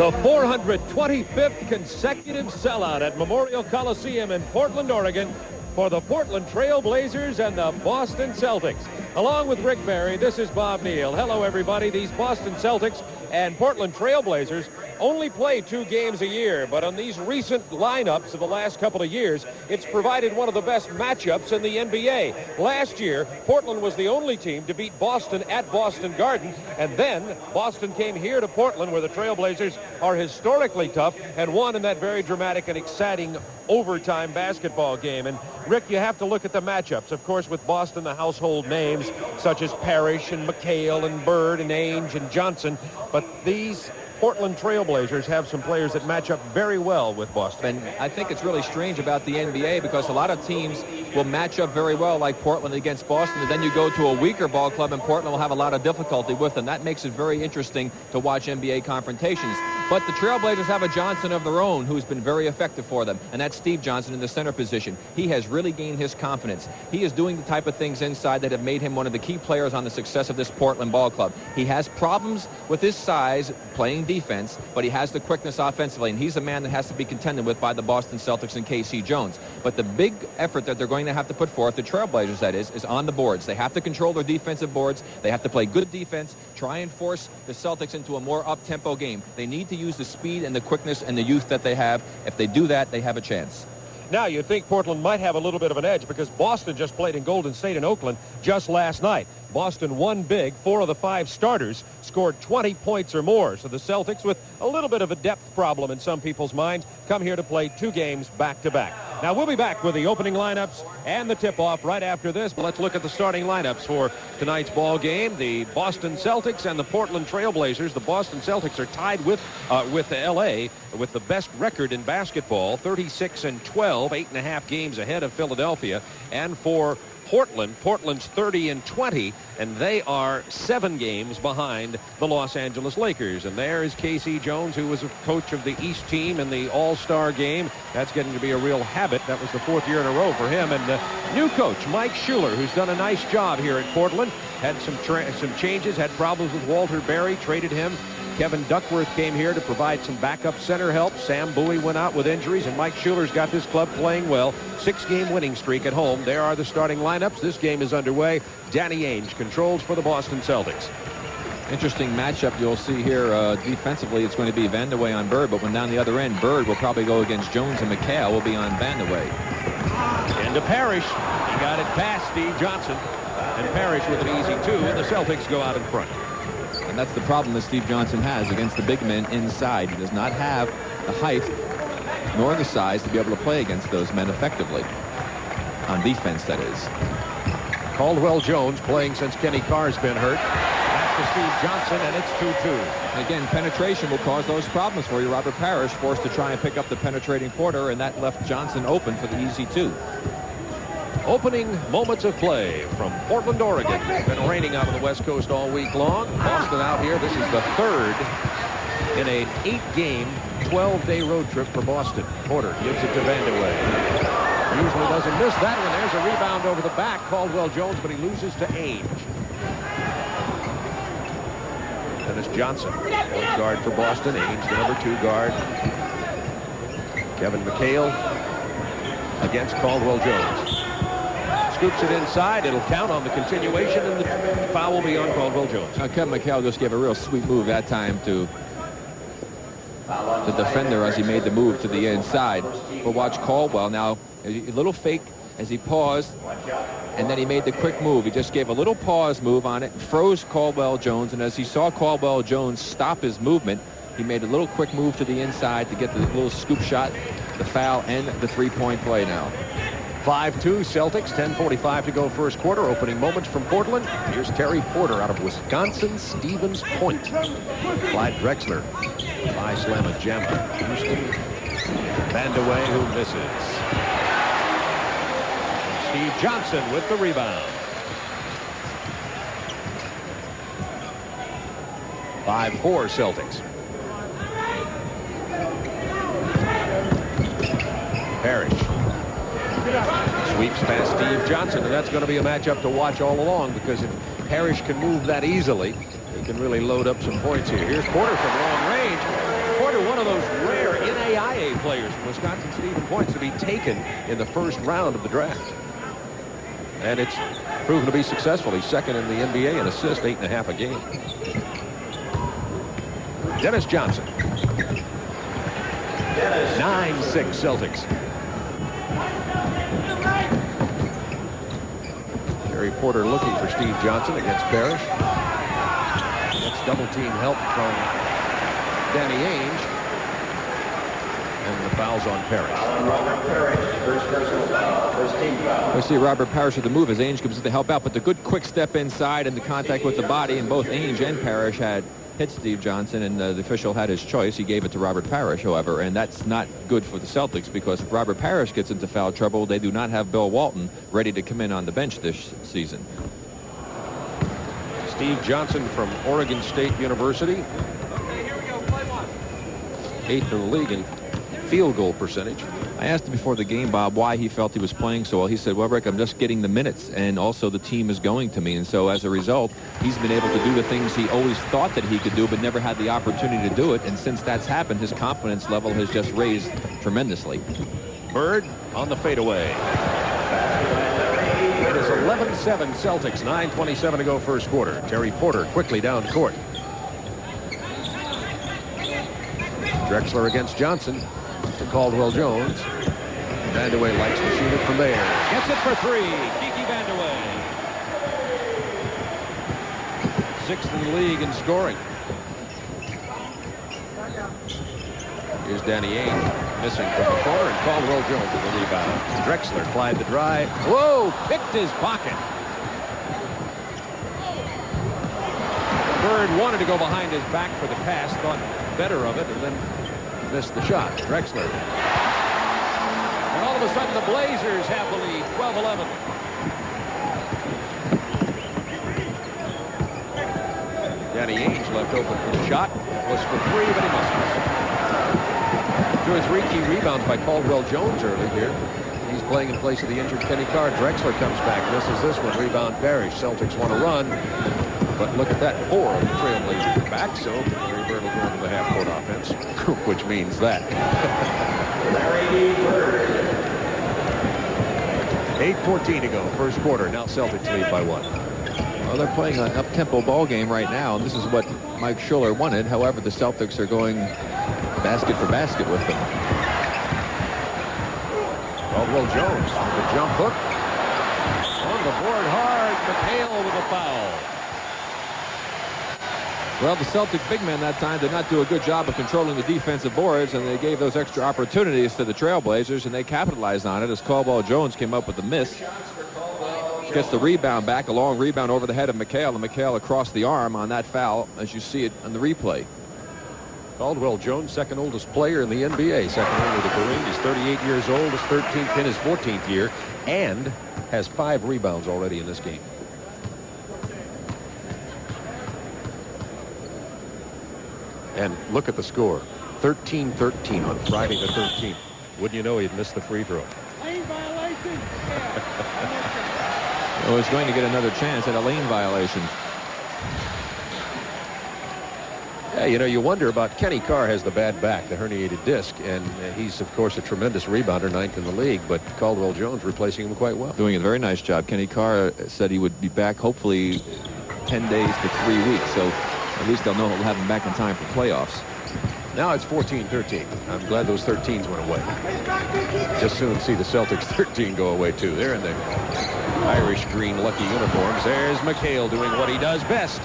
The 425th consecutive sellout at Memorial Coliseum in Portland, Oregon for the Portland Trail Blazers and the Boston Celtics. Along with Rick Barry, this is Bob Neal. Hello, everybody. These Boston Celtics and Portland Trail Blazers only play 2 games a year, but on these recent lineups of the last couple of years, it's provided one of the best matchups in the NBA. Last year, Portland was the only team to beat Boston at Boston Garden, and then Boston came here to Portland, where the Trail Blazers are historically tough, and won in that very dramatic and exciting overtime basketball game. And Rick, you have to look at the matchups. Of course, with Boston, the household names such as Parrish and McHale and Bird and Ainge and Johnson, but these Portland Trail Blazers have some players that match up very well with Boston. And I think it's really strange about the NBA because a lot of teams will match up very well, like Portland against Boston, and then you go to a weaker ball club and Portland will have a lot of difficulty with them. That makes it very interesting to watch NBA confrontations. But the Trailblazers have a Johnson of their own who's been very effective for them, and that's Steve Johnson in the center position. He has really gained his confidence. He is doing the type of things inside that have made him one of the key players on the success of this Portland ball club. He has problems with his size playing defense, but he has the quickness offensively, and he's a man that has to be contended with by the Boston Celtics and K.C. Jones. But the big effort that they're going to have to put forth, the Trailblazers that is on the boards. They have to control their defensive boards. They have to play good defense, try and force the Celtics into a more up-tempo game. They need to use the speed and the quickness and the youth that they have. If they do that, they have a chance. Now, you think Portland might have a little bit of an edge because Boston just played in Golden State and Oakland just last night. Boston won big. 4 of the 5 starters scored 20 points or more. So the Celtics, with a little bit of a depth problem in some people's minds, come here to play 2 games back-to-back. Now, we'll be back with the opening lineups and the tip-off right after this. But let's look at the starting lineups for tonight's ball game. The Boston Celtics and the Portland Trail Blazers. The Boston Celtics are tied with L.A. with the best record in basketball, 36-12, 8.5 games ahead of Philadelphia. And for Portland's 30-20, and they are 7 games behind the Los Angeles Lakers. And there is K.C. Jones, who was a coach of the East team in the All-Star game. That's getting to be a real habit. That was the 4th year in a row for him. And new coach Mike Schuler, who's done a nice job here at Portland, had some changes, had problems with Walter Berry, traded him. Kevin Duckworth came here to provide some backup center help. Sam Bowie went out with injuries, and Mike Schuler's got this club playing well. 6-game winning streak at home. There are the starting lineups. This game is underway. Danny Ainge controls for the Boston Celtics. Interesting matchup you'll see here defensively. It's going to be Vandeweghe on Bird, but when down the other end, Bird will probably go against Jones, and McHale will be on Vandeweghe. Into Parrish. He got it past Steve Johnson, and Parrish with an easy 2, and the Celtics go out in front. And that's the problem that Steve Johnson has against the big men inside. He does not have the height nor the size to be able to play against those men effectively. On defense, that is. Caldwell Jones playing since Kenny Carr's been hurt. Back to Steve Johnson, and it's 2-2. And again, penetration will cause those problems for you. Robert Parrish forced to try and pick up the penetrating Porter, and that left Johnson open for the easy 2. Opening moments of play from Portland, Oregon. It's been raining out on the West Coast all week long. Boston out here. This is the 3rd in an 8-game, 12-day road trip for Boston. Porter gives it to Vandeweghe. Usually doesn't miss that one. There's a rebound over the back. Caldwell Jones, but he loses to Ainge. And it's Johnson, point guard for Boston. Ainge, the number 2 guard. Kevin McHale against Caldwell Jones. Scoops it inside. It'll count on the continuation, and the foul will be on Caldwell Jones. Now, Kevin McHale just gave a real sweet move that time to the defender as he made the move to the inside. But watch Caldwell now, a little fake as he paused, and then he made the quick move. He just gave a little pause move on it, froze Caldwell Jones, and as he saw Caldwell Jones stop his movement, he made a little quick move to the inside to get the little scoop shot, the foul, and the 3-point play now. 5-2 Celtics, 10:45 to go first quarter. Opening moments from Portland. Here's Terry Porter out of Wisconsin, Stevens Point. Clyde Drexler, high slam a jam. Houston, Vandeweghe, who misses. Steve Johnson with the rebound. 5-4 Celtics. Parrish sweeps past Steve Johnson, and that's going to be a matchup to watch all along, because if Parrish can move that easily, he can really load up some points here. Here's Porter from long range. Porter players from Wisconsin Stephen points to be taken in the first round of the draft. And it's proven to be successful. He's second in the NBA in assists, 8.5 a game. Dennis Johnson. 9-6 Celtics. Terry Porter looking for Steve Johnson against Parrish. Gets double team help from Danny Ainge. And the foul's on Parrish. We see Robert Parrish with the move as Ainge comes in to help out, but the good quick step inside and the contact with the body, and both Ainge and Parrish had hit Steve Johnson, and the official had his choice. He gave it to Robert Parrish, however, and that's not good for the Celtics, because if Robert Parrish gets into foul trouble, they do not have Bill Walton ready to come in on the bench this season. Steve Johnson from Oregon State University. 8th in the league in field goal percentage. I asked him before the game, Bob, why he felt he was playing so well. He said, well, Rick, I'm just getting the minutes, and also the team is going to me. And so as a result, he's been able to do the things he always thought that he could do, but never had the opportunity to do it. And since that's happened, his confidence level has just raised tremendously. Bird on the fadeaway. It is 11-7 Celtics, 9:27 to go first quarter. Terry Porter quickly down court. Drexler against Johnson. To Caldwell Jones. Vandeweghe likes to shoot it from there. Gets it for three. Kiki Vandeweghe. 6th in the league in scoring. Here's Danny Ainge missing from the corner, and Caldwell Jones with the rebound. Drexler applied the drive. Whoa! Picked his pocket. Bird wanted to go behind his back for the pass, thought better of it, and then missed the shot. Drexler. And all of a sudden the Blazers have the lead, 12-11. Danny Ainge left open for the shot. It was for three, but he misses. 2 or 3 key rebounds by Caldwell Jones early here. He's playing in place of the injured Kenny Carr. Drexler comes back, misses this one. Rebound Parrish. Celtics want to run. But look at that, 4 of the Trailblazers back, so Larry Bird will go into the half-court offense, which means that. 8:14 to go, first quarter. Now Celtics lead by 1. Well, they're playing an up-tempo ball game right now, and this is what Mike Schuller wanted. However, the Celtics are going basket for basket with them. Caldwell Jones, the jump hook. On the board hard, McHale with a foul. Well, the Celtic big men that time did not do a good job of controlling the defensive boards, and they gave those extra opportunities to the Trailblazers, and they capitalized on it as Caldwell Jones came up with the miss. Gets the rebound back, a long rebound over the head of McHale, and McHale across the arm on that foul, as you see it on the replay. Caldwell Jones, second oldest player in the NBA, second only to Kareem. He's 38 years old, his 13th in his 14th year, and has 5 rebounds already in this game. And look at the score, 13-13 on Friday the 13th. Wouldn't you know he'd missed the free throw? Lane violation. Well, he's going to get another chance at a lane violation. Yeah, you know, you wonder about Kenny Carr has the bad back, the herniated disc, and he's, of course, a tremendous rebounder, 9th in the league, but Caldwell Jones replacing him quite well. Doing a very nice job. Kenny Carr said he would be back hopefully 10 days to 3 weeks, so at least they'll know he'll have him back in time for playoffs. Now it's 14-13. I'm glad those 13s went away. Just soon see the Celtics 13 go away, too. They're in their Irish green lucky uniforms. There's McHale doing what he does best.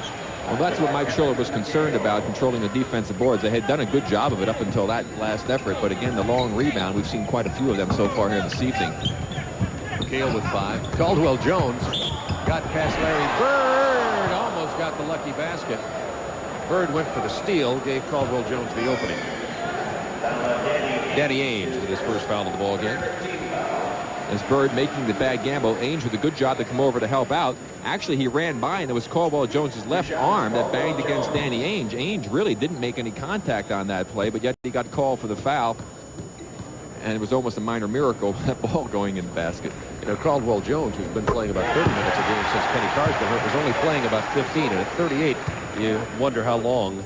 Well, that's what Mike Schuller was concerned about, controlling the defensive boards. They had done a good job of it up until that last effort, but again, the long rebound, we've seen quite a few of them so far here this evening. McHale with 5. Caldwell Jones got past Larry Bird, almost got the lucky basket. Bird went for the steal, gave Caldwell Jones the opening. Danny Ainge with his first foul of the ball game. As Bird making the bad gamble, Ainge with a good job to come over to help out. Actually, he ran by, and it was Caldwell Jones' left arm that banged against Danny Ainge. Ainge really didn't make any contact on that play, but yet he got called for the foul. And it was almost a minor miracle, that ball going in the basket. You know, Caldwell Jones, who's been playing about 30 minutes a game since Kenny Carr's been hurt, was only playing about 15. And at 38, you wonder how long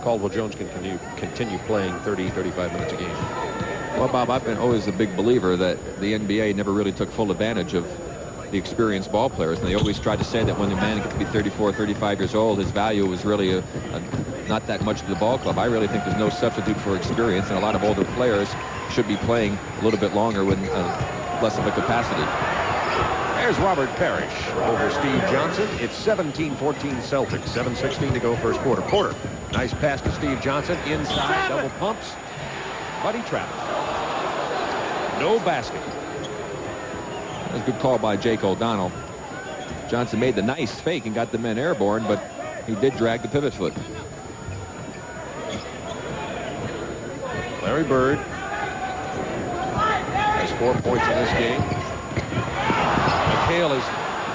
Caldwell Jones can continue playing 30, 35 minutes a game. Well, Bob, I've been always a big believer that the NBA never really took full advantage of the experienced ball players. And they always tried to say that when the man gets to be 34, 35 years old, his value was really not that much to the ball club. I really think there's no substitute for experience, and a lot of older players should be playing a little bit longer with less of a capacity. There's Robert Parrish over Steve Johnson. It's 17-14 Celtics. 7:16 to go first quarter. Porter, nice pass to Steve Johnson. Inside, double pumps. But he trapped. No basket. That was a good call by Jake O'Donnell. Johnson made the nice fake and got the men airborne, but he did drag the pivot foot. Larry Bird has 4 points in this game. McHale is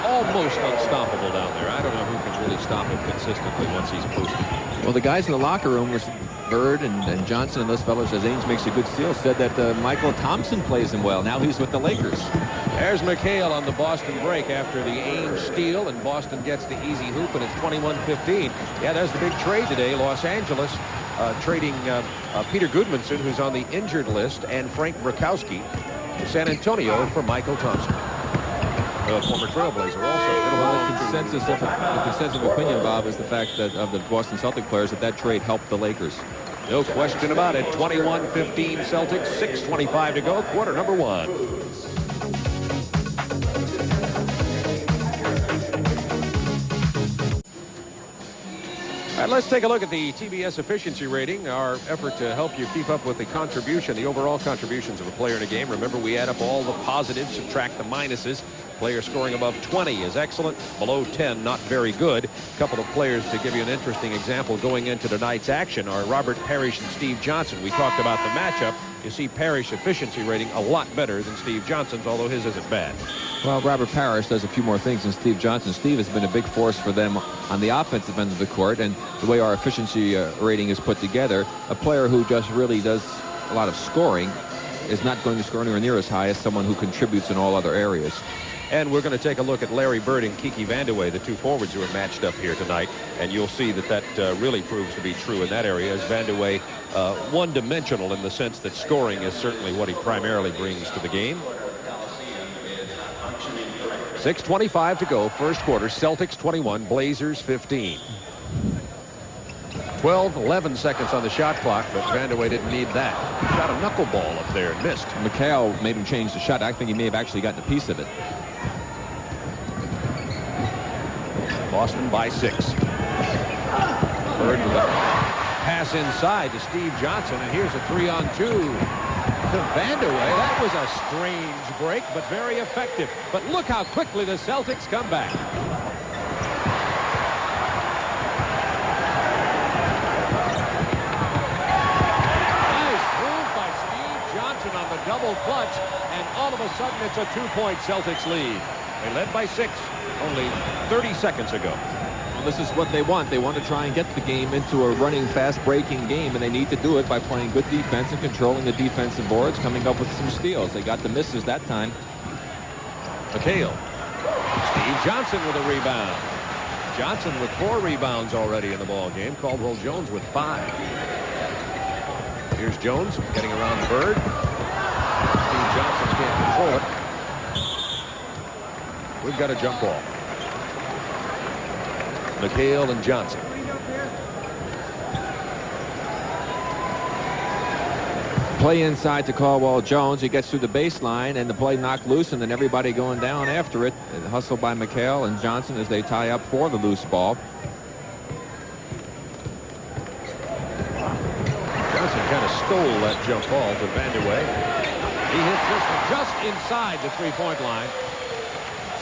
almost unstoppable down there. I don't know who can really stop him consistently once he's posted. Well, the guys in the locker room was Bird and Johnson and those fellows, as Ainge makes a good steal, said that Michael Thompson plays him well. Now he's with the Lakers. There's McHale on the Boston break after the Ainge steal, and Boston gets the easy hoop, and it's 21-15. Yeah, there's the big trade today. Los Angeles trading Peter Goodmanson, who's on the injured list, and Frank Brakowski to San Antonio for Michael Thompson. Former Trailblazer also. Well, the consensus of opinion, Bob, is the fact that of the Boston Celtic players that trade helped the Lakers. No question about it. 21-15 Celtics, 6:25 to go, quarter number one. All right, let's take a look at the TBS efficiency rating, our effort to help you keep up with the contribution, the overall contributions of a player in a game. Remember, we add up all the positives, subtract the minuses. Player scoring above 20 is excellent. Below 10, not very good. A couple of players to give you an interesting example going into tonight's action are Robert Parrish and Steve Johnson. We talked about the matchup. You see Parrish efficiency rating a lot better than Steve Johnson's, although his isn't bad. Well, Robert Parrish does a few more things than Steve Johnson. Steve has been a big force for them on the offensive end of the court, and the way our efficiency rating is put together, a player who just really does a lot of scoring is not going to score anywhere near as high as someone who contributes in all other areas. And we're going to take a look at Larry Bird and Kiki Vandeweghe, the two forwards who are matched up here tonight. And you'll see that really proves to be true in that area, as Vandeweghe one-dimensional in the sense that scoring is certainly what he primarily brings to the game. 6:25 to go, first quarter. Celtics 21, Blazers 15. 11 seconds on the shot clock, but Vandeweghe didn't need that. Shot a knuckleball up there and missed. McHale made him change the shot. I think he may have actually gotten a piece of it. Boston by 6. Bird with a pass inside to Steve Johnson, and here's a 3-on-2 to Vandeweghe. That was a strange break, but very effective. But look how quickly the Celtics come back. Nice move by Steve Johnson on the double clutch, and all of a sudden it's a 2-point Celtics lead. They led by 6 only 30 seconds ago. Well, this is what they want. They want to try and get the game into a running, fast-breaking game, and they need to do it by playing good defense and controlling the defensive boards, coming up with some steals. They got the misses that time. McHale. Steve Johnson with a rebound. Johnson with 4 rebounds already in the ball game. Caldwell Jones with 5. Here's Jones getting around Bird. Steve Johnson can't control it. We've got a jump ball. McHale and Johnson. Play inside to Caldwell Jones. He gets through the baseline, and the play knocked loose, and then everybody going down after it. Hustled by McHale and Johnson as they tie up for the loose ball. Johnson kind of stole that jump ball to Vandeweghe. He hits this one just inside the three-point line.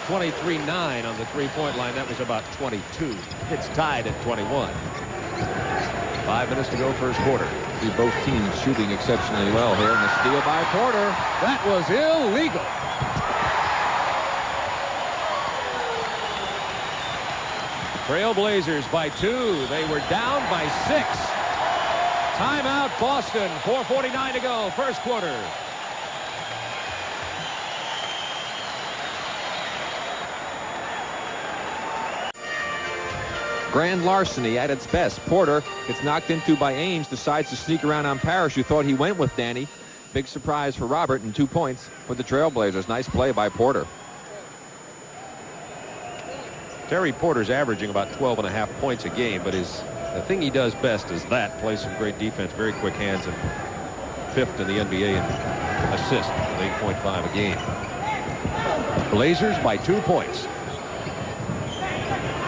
23-9 on the three-point line. That was about 22. It's tied at 21. 5 minutes to go, first quarter. See both teams shooting exceptionally well here, and the steal by Porter. That was illegal. Trailblazers by 2. They were down by 6. Timeout, Boston. 4:49 to go, first quarter. Grand larceny at its best. Porter gets knocked into by Ainge, decides to sneak around on Parrish, who thought he went with Danny. Big surprise for Robert and 2 points for the Trailblazers. Nice play by Porter. Terry Porter's averaging about 12.5 points a game, but the thing he does best is plays some great defense, very quick hands, and 5th in the NBA in assists with 8.5 a game. Blazers by 2 points.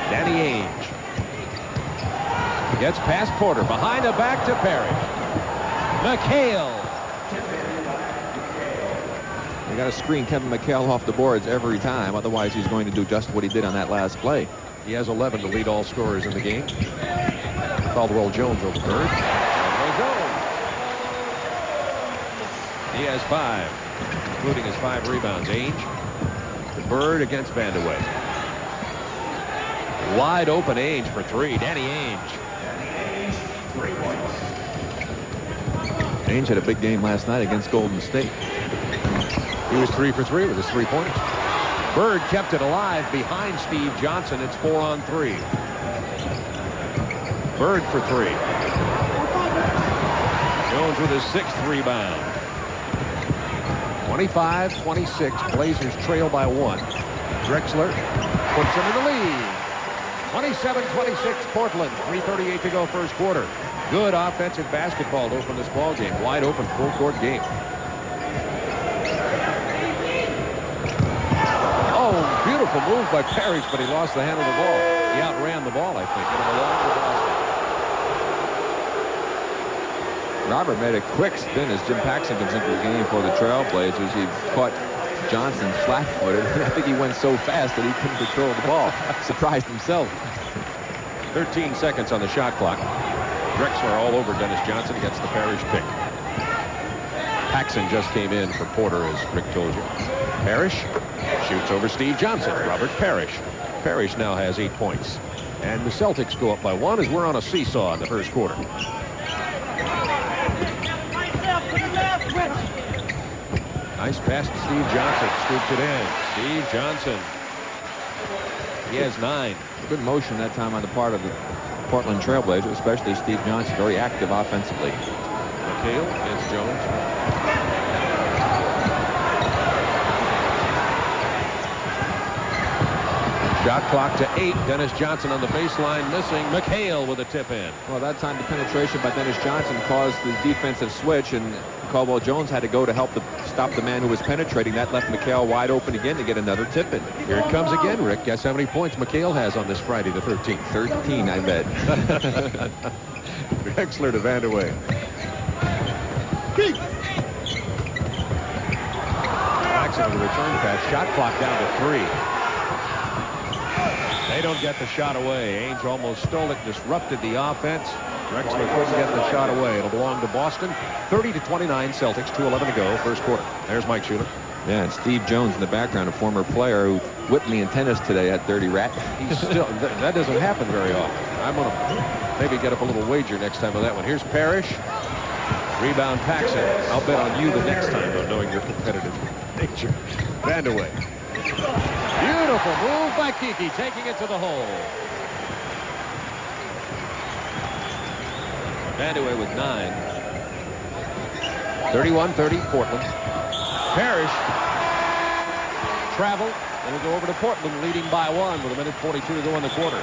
Danny Ainge gets past Porter, behind the back to Parrish. McHale. They got to screen Kevin McHale off the boards every time. Otherwise, he's going to do just what he did on that last play. He has 11 to lead all scorers in the game. Caldwell Jones over Bird. He has 5, including his 5 rebounds. Ainge. Bird against Vandeweghe. Wide open Ainge for 3. Danny Ainge. Ainge had a big game last night against Golden State. He was 3 for 3 with his 3-pointers. Bird kept it alive behind Steve Johnson. It's 4-on-3. Bird for 3. Jones with his 6th rebound. 25-26. Blazers trail by 1. Drexler puts him in the lead. 27-26 Portland. 3:38 to go first quarter. Good offensive basketball to open this ball game. Wide open full court game. Oh, beautiful move by Parrish, but he lost the handle of the ball. He outran the ball, I think. Robert made a quick spin as Jim Paxson comes into the game for the Trailblazers. He caught Johnson flat-footed. I think he went so fast that he couldn't control the ball. Surprised himself. 13 seconds on the shot clock. Drexler all over Dennis Johnson, gets the Parrish pick. Paxson just came in for Porter, as Rick told you. Parrish shoots over Steve Johnson. Robert Parrish. Parrish now has 8 points. And the Celtics go up by 1 as we're on a seesaw in the first quarter. Nice pass to Steve Johnson. Scoops it in. Steve Johnson. He has 9. Good motion that time on the part of the Portland Trailblazers, especially Steve Johnson. Very active offensively. McHale against Jones. Shot clock to 8. Dennis Johnson on the baseline missing. McHale with a tip in. Well, that time the penetration by Dennis Johnson caused the defensive switch, and Caldwell Jones had to go to help stop the man who was penetrating. That left McHale wide open again to get another tip in. Here it comes again, Rick. Guess how many points McHale has on this Friday the 13th? 13, I bet. Drexler to Vandeweghe. Paxson with a return pass. Shot clock down to 3. They don't get the shot away. Ainge almost stole it, disrupted the offense. Drexler couldn't get the shot away. It'll belong to Boston. 30-29 Celtics, 2:11 to go, first quarter. There's Mike Schuler. Yeah, and Steve Jones in the background, a former player who whipped me in tennis today at Dirty Rat. He's still, that doesn't happen very often. I'm going to maybe get up a little wager next time on that one. Here's Parrish. Rebound Paxson. I'll bet on you the next time, though, knowing your competitive nature. Vandeweghe. Beautiful move by Kiki, taking it to the hole. Vandeweghe with 9. 31-30 Portland. Parrish travel, and it'll go over to Portland, leading by 1 with 1:42 to go in the quarter.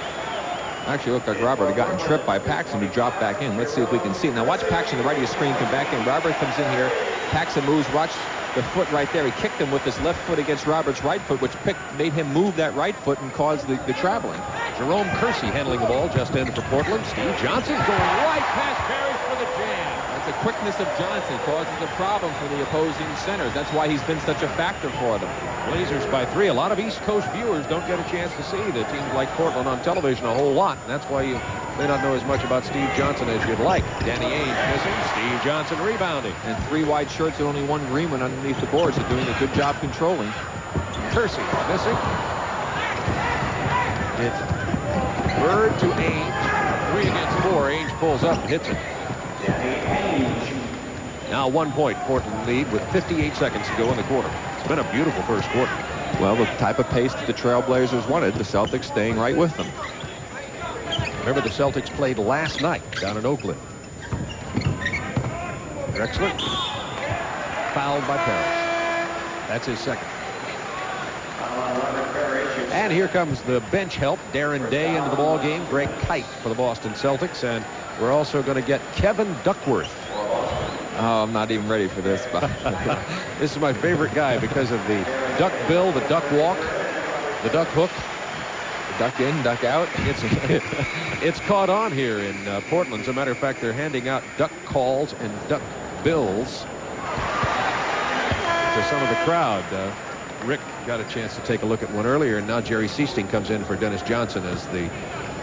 Actually looked like Robert had gotten tripped by Paxson, who dropped back in. Let's see if we can see it. Now watch Paxson, the right of your screen, come back in. Robert comes in here. Paxson moves. Watch the foot right there. He kicked him with his left foot against Robert's right foot, which made him move that right foot and caused the traveling. Jerome Kersey handling the ball just in for Portland. Steve Johnson going right past Parrish for the jam. The quickness of Johnson causes a problem for the opposing centers. That's why he's been such a factor for them. Blazers by 3. A lot of East Coast viewers don't get a chance to see the teams like Portland on television a whole lot. And that's why you may not know as much about Steve Johnson as you'd like. Danny Ainge missing. Steve Johnson rebounding. And 3 white shirts and only 1 green one underneath the boards. So doing a good job controlling. Kersey missing. It's Bird to Ainge. 3 against 4. Ainge pulls up and hits it. Now 1 point Portland lead with 58 seconds to go in the quarter. It's been a beautiful first quarter. Well, the type of pace that the Trailblazers wanted, the Celtics staying right with them. Remember, the Celtics played last night down in Oakland. Drexler. fouled by Parrish. That's his second. And here comes the bench help. Darren Day into the ball game. Greg Kite for the Boston Celtics. And we're also going to get Kevin Duckworth. Oh, I'm not even ready for this. This is my favorite guy because of the duck bill, the duck walk, the duck hook. Duck in, duck out. It's caught on here in Portland. As a matter of fact, they're handing out duck calls and duck bills to some of the crowd. Rick got a chance to take a look at one earlier, and now Jerry Seasting comes in for Dennis Johnson as the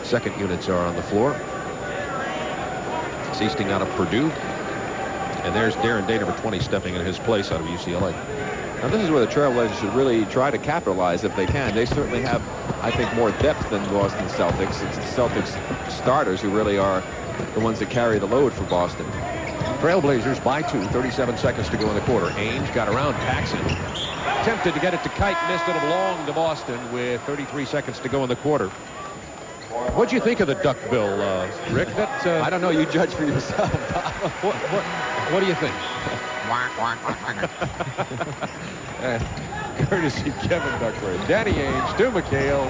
second units are on the floor. Seasting out of Purdue. And there's Darren Day, number 20, stepping in his place out of UCLA. Now, this is where the Trailblazers should really try to capitalize if they can. They certainly have, I think, more depth than Boston Celtics. It's the Celtics starters who really are the ones that carry the load for Boston. Trailblazers by 2, 37 seconds to go in the quarter. Ainge got around Paxson. Attempted to get it to Kite, missed it long to Boston with 33 seconds to go in the quarter. What'd you think of the duck bill, Rick? I don't know. You judge for yourself. What do you think? Courtesy Kevin Duckworth. Danny Ainge to McHale.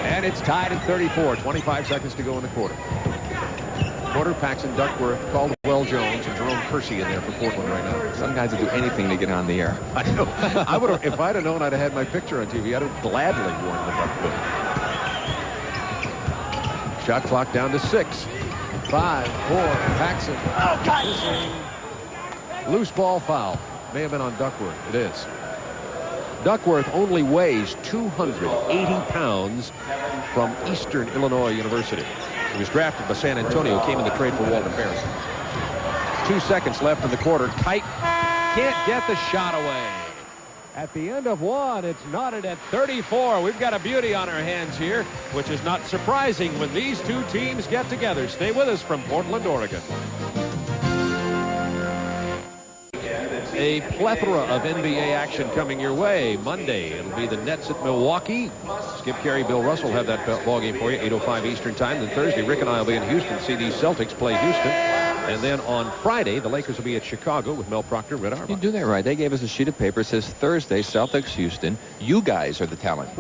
And it's tied at 34. 25 seconds to go in the quarter. Paxson, Duckworth, Caldwell Jones, and Jerome Kersey in there for Portland right now. Some guys will do anything to get on the air. I know. I would have, if I'd have known I'd have had my picture on TV, I'd have gladly worn the duck bill. Shot clock down to 6. 5, 4, Paxson. Loose ball foul. May have been on Duckworth. It is. Duckworth only weighs 280 pounds from Eastern Illinois University. He was drafted by San Antonio, came in the trade for Walter Harris. 2 seconds left in the quarter. Kite can't get the shot away. At the end of one, it's knotted at 34. We've got a beauty on our hands here, which is not surprising when these two teams get together. Stay with us from Portland, Oregon. A plethora of NBA action coming your way. Monday, it'll be the Nets at Milwaukee. Skip Carey, Bill Russell have that ball game for you, 8:05 Eastern time. Then Thursday, Rick and I will be in Houston to see these Celtics play Houston. And then on Friday, the Lakers will be at Chicago with Mel Proctor, Red Auerbach. You do that right. They gave us a sheet of paper. It says Thursday, Celtics, Houston. You guys are the talent.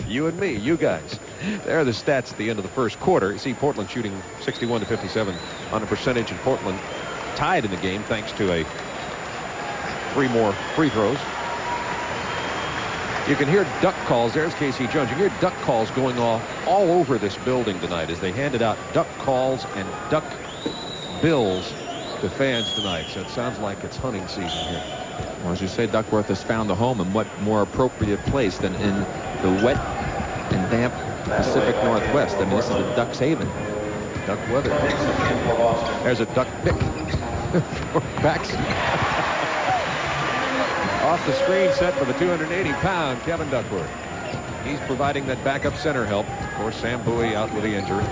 You and me, you guys. There are the stats at the end of the first quarter. You see Portland shooting 61 to 57 on a percentage, and Portland tied in the game thanks to 3 more free throws. You can hear duck calls. There's Casey Jones. You can hear duck calls going off all over this building tonight as they handed out duck calls and duck bills to fans tonight. So it sounds like it's hunting season here. Well, as you say, Duckworth has found a home, and what more appropriate place than in the wet and damp Pacific Northwest. I mean, this is the Ducks' haven. Duck weather. There's a duck pick for Paxson. Off the screen set for the 280-pound Kevin Duckworth. He's providing that backup center help. Of course, Sam Bowie out with the injury.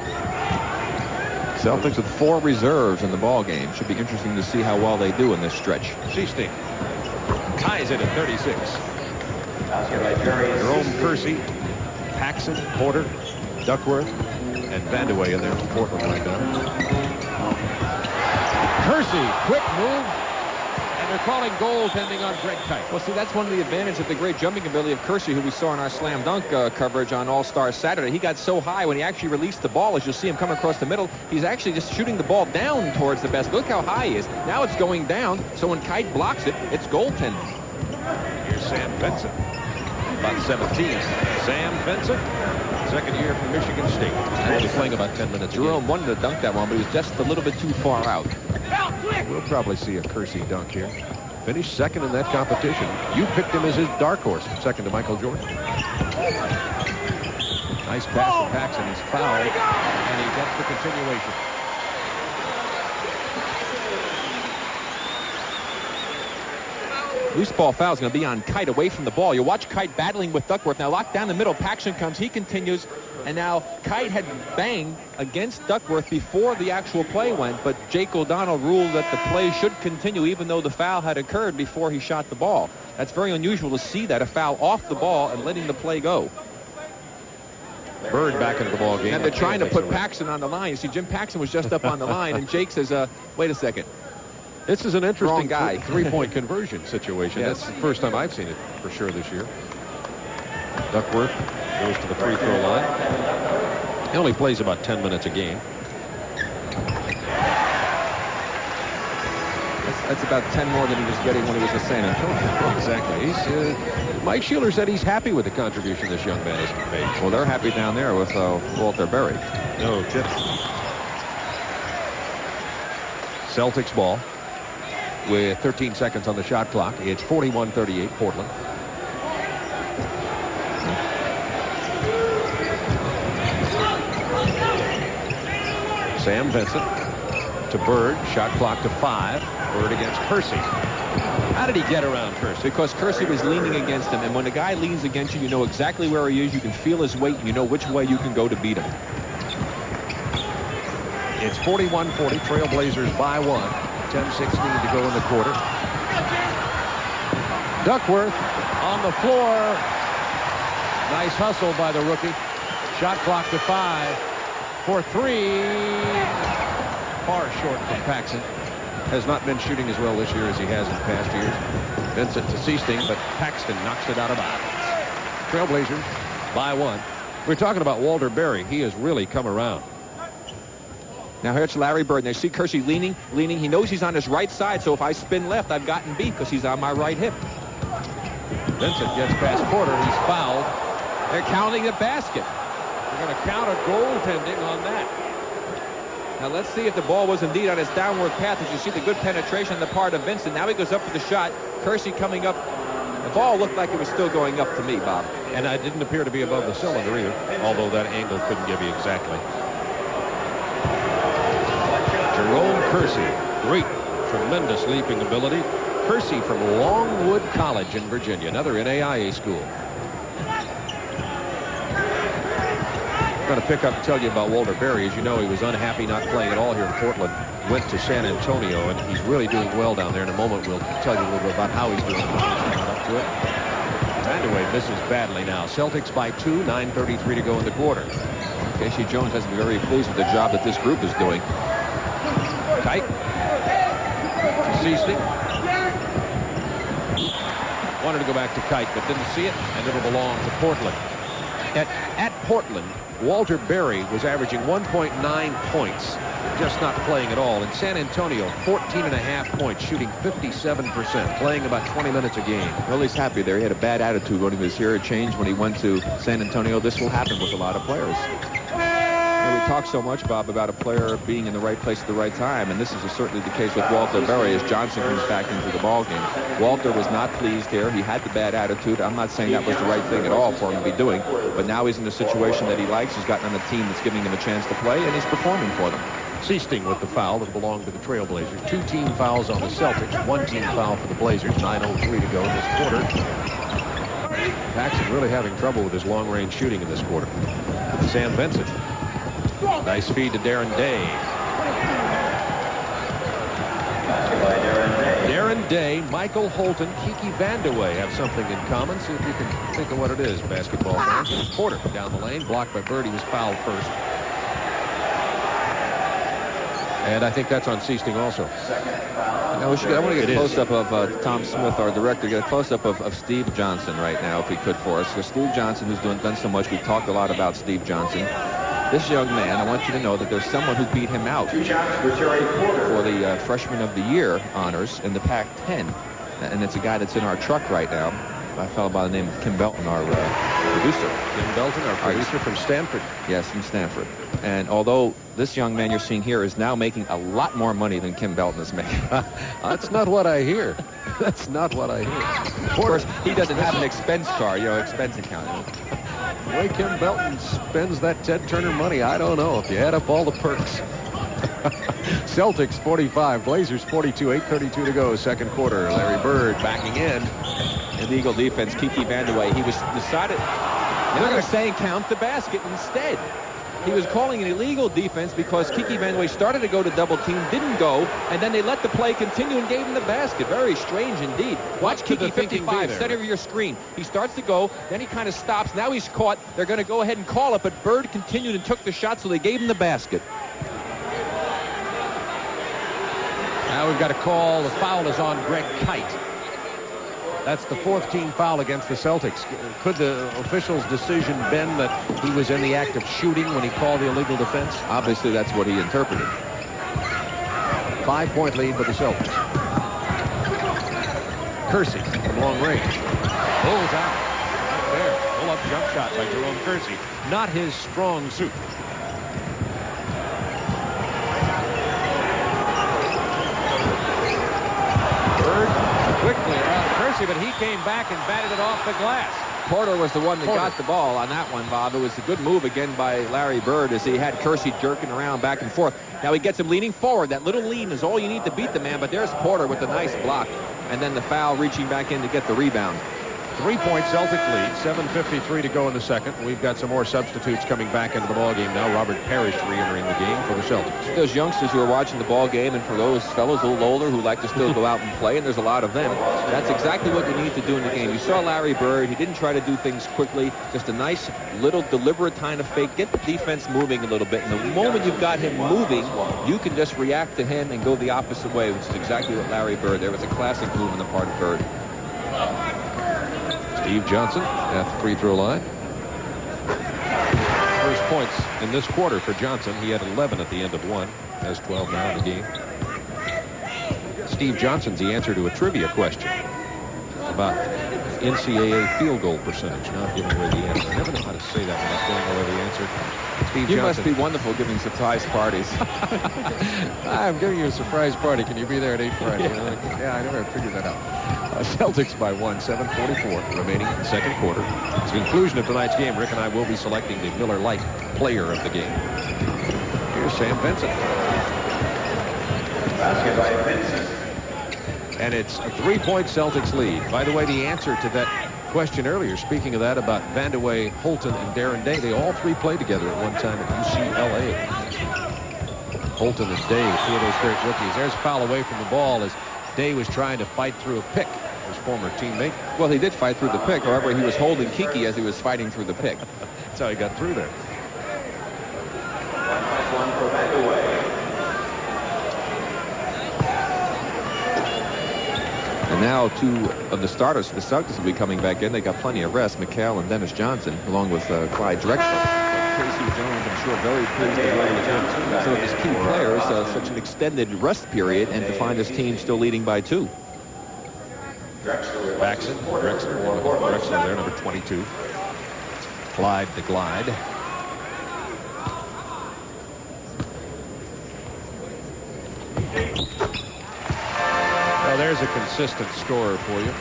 Celtics with 4 reserves in the ball game. Should be interesting to see how well they do in this stretch. Seasting ties it at 36. Jerome Kersey, Paxson, Porter, Duckworth, and Vandeweghe in there for Portland right now. Kersey, quick move. And they're calling goaltending on Greg Kite. Well, see, that's one of the advantages of the great jumping ability of Kersey, who we saw in our slam dunk coverage on All-Star Saturday. He got so high when he actually released the ball, as you'll see him come across the middle, he's actually just shooting the ball down towards the basket. Look how high he is. Now it's going down, so when Kite blocks it, it's goaltending. Here's Sam Vincent, about 17. Sam Vincent, second year from Michigan State. Only playing about 10 minutes a game. Jerome wanted to dunk that one, but he was just a little bit too far out. We'll probably see a Kersey dunk here. Finished second in that competition. You picked him as his dark horse, second to Michael Jordan. Nice pass to Paxson. He's fouled, and he gets the continuation. Loose ball foul is going to be on Kite away from the ball. You watch Kite battling with Duckworth. Now locked down the middle. Paxson comes. He continues. And now Kite had banged against Duckworth before the actual play went. But Jake O'Donnell ruled that the play should continue even though the foul had occurred before he shot the ball. That's very unusual to see that, a foul off the ball and letting the play go. Bird back into the ball game. And they're trying to put Paxson on the line. You see, Jim Paxson was just up on the line, and Jake says, wait a second. This is an interesting guy. three-point conversion situation. Yes. That's the first time I've seen it for sure this year. Duckworth goes to the free throw line. He only plays about 10 minutes a game. That's about 10 more than he was getting when he was with San Antonio. Exactly. Mike Sheeler said he's happy with the contribution this young man has made. Well, they're happy down there with Walter Berry. No tips. Celtics ball with 13 seconds on the shot clock. It's 41-38 Portland. Sam Vincent to Bird. Shot clock to 5. Bird against Kersey. How did he get around Kersey? Because Kersey was leaning against him, and when a guy leans against you, you know exactly where he is. You can feel his weight, and you know which way you can go to beat him. It's 41-40. Trailblazers by 1. 10-16 to go in the quarter. Duckworth on the floor. Nice hustle by the rookie. Shot clock to 5 for 3. Far short from Paxson. Has not been shooting as well this year as he has in past years. Vincent to Seasting, but Paxton knocks it out of bounds. Trailblazers by 1. We're talking about Walter Berry. He has really come around. Now here's Larry Bird. Now see Kersey leaning. He knows he's on his right side, so if I spin left, I've gotten beat because he's on my right hip. Vincent gets past Porter. He's fouled. They're counting the basket. They're going to count a goaltending on that. Now let's see if the ball was indeed on its downward path. As you see the good penetration on the part of Vincent. Now he goes up for the shot. Kersey coming up. The ball looked like it was still going up to me, Bob. And it didn't appear to be above the cylinder either, although that angle couldn't give you exactly. Jerome Kersey, great, tremendous leaping ability. Kersey from Longwood College in Virginia, another NAIA school. I'm going to pick up and tell you about Walter Berry. As you know, he was unhappy not playing at all here in Portland. Went to San Antonio, and he's really doing well down there. In a moment, we'll tell you a little bit about how he's doing. Up to it. Vandeweghe misses badly now. Celtics by 2, 9:33 to go in the quarter. Casey Jones has to be very pleased with the job that this group is doing. Kite. Seasting. Wanted to go back to Kite, but didn't see it, and it'll belong to Portland. At Portland, Walter Berry was averaging 1.9 points, just not playing at all. In San Antonio, 14.5 points, shooting 57%, playing about 20 minutes a game. Well, he's happy there. He had a bad attitude when he was here. It changed when he went to San Antonio. This will happen with a lot of players. We talk so much, Bob, about a player being in the right place at the right time, and this is certainly the case with Walter Berry as Johnson comes back into the ballgame. Walter was not pleased here. He had the bad attitude. I'm not saying that was the right thing at all for him to be doing, but now he's in a situation that he likes. He's gotten on a team that's giving him a chance to play, and he's performing for them. Seasting with the foul that belonged to the Trailblazers. 2 team fouls on the Celtics, 1 team foul for the Blazers. 9:03 to go in this quarter. Paxson really having trouble with his long-range shooting in this quarter. Sam Vincent. Nice feed to Darren Day. Darren Day, Michael Holton, Kiki Vandeweghe have something in common. See if you can think of what it is, basketball fans. Porter down the lane, blocked by Bird. He was fouled first. And I think that's on Seasting also. Now I want to get a close-up of Tom Smith, our director, get a close-up of Steve Johnson right now, if he could, for us. Because Steve Johnson, who's done so much, we've talked a lot about Steve Johnson. This young man, I want you to know that there's someone who beat him out for the Freshman of the Year honors in the Pac-10. And it's a guy that's in our truck right now. A fellow by the name of Kim Belton, our producer. Kim Belton, our producer from Stanford. Yes, from Stanford. And although this young man you're seeing here is now making a lot more money than Kim Belton is making. That's not what I hear. That's not what I hear. Of course, he doesn't have an expense card, expense account. The way Kim Belton spends that Ted Turner money, I don't know. If you add up all the perks. Celtics 45, Blazers 42, 8:32 to go, second quarter. Larry Bird backing in. And the Eagle defense, Kiki Vandeweghe, he was decided, they're going to say count the basket instead. he was calling an illegal defense because Kiki Vandeweghe started to go to double team, didn't go, and then they let the play continue and gave him the basket. Very strange indeed. Watch Kiki 55, center of your screen. He starts to go, then he kind of stops. Now he's caught. They're going to go ahead and call it, but Bird continued and took the shot, so they gave him the basket. Now we've got a call. The foul is on Greg Kite. That's the 4th team foul against the Celtics. Could the official's decision been that he was in the act of shooting when he called the illegal defense? Obviously, that's what he interpreted. 5-point lead for the Celtics. Kersey from long range. Pulls out. Not there. Pull-up jump shot by Jerome Kersey. Not his strong suit. Bird quickly around Kersey, but he came back and batted it off the glass. Porter was the one that got the ball on that one, Bob. It was a good move again by Larry Bird as he had Kersey jerking around back and forth. Now he gets him leaning forward. That little lean is all you need to beat the man, but there's Porter with a nice block. And then the foul reaching back in to get the rebound. 3-point Celtic lead, 7:53 to go in the second. We've got some more substitutes coming back into the ballgame now. Robert Parrish re-entering the game for the Celtics. Those youngsters who are watching the ball game, and for those fellows a little older who like to still go out and play, and there's a lot of them, that's exactly what you need to do in the game. You saw Larry Bird. He didn't try to do things quickly. Just a nice little deliberate kind of fake. Get the defense moving a little bit. And the moment you've got him moving, you can just react to him and go the opposite way, which is exactly what Larry Bird. There was a classic move on the part of Bird. Steve Johnson at the free throw line. First points in this quarter for Johnson. He had 11 at the end of one. Has 12 now in the game. Steve Johnson's the answer to a trivia question about NCAA field goal percentage. Not giving away the answer. I never know how to say that without giving away the answer. Steve You Johnson. must be wonderful giving surprise parties. I'm giving you a surprise party. Can you be there at 8 Friday? Yeah, I never figured that out. Celtics by 1, 7:44 remaining in the second quarter. At the conclusion of tonight's game, Rick and I will be selecting the Miller Lite player of the game. Here's Sam Vincent. Basket by Vincent. And it's a 3-point Celtics lead. By the way, the answer to that question earlier, speaking of that, about Vandeweghe, Holton, and Darren Day, they all three played together at one time at UCLA. Holton and Day, two of those great rookies. There's a foul away from the ball as Day was trying to fight through a pick. His former teammate. Well, he did fight through the pick. However, he was holding Kiki as he was fighting through the pick. That's how he got through there. 1 for Vandeweghe. And now two of the starters for the Celtics will be coming back in. They got plenty of rest. McHale and Dennis Johnson, along with Clyde Drexler. Casey Jones, I'm sure, very pleased to have some of his key players such an extended rest period and to find his team still leading by 2. Drexler there, number 22. Clyde the Glide. Well, there's a consistent scorer for you.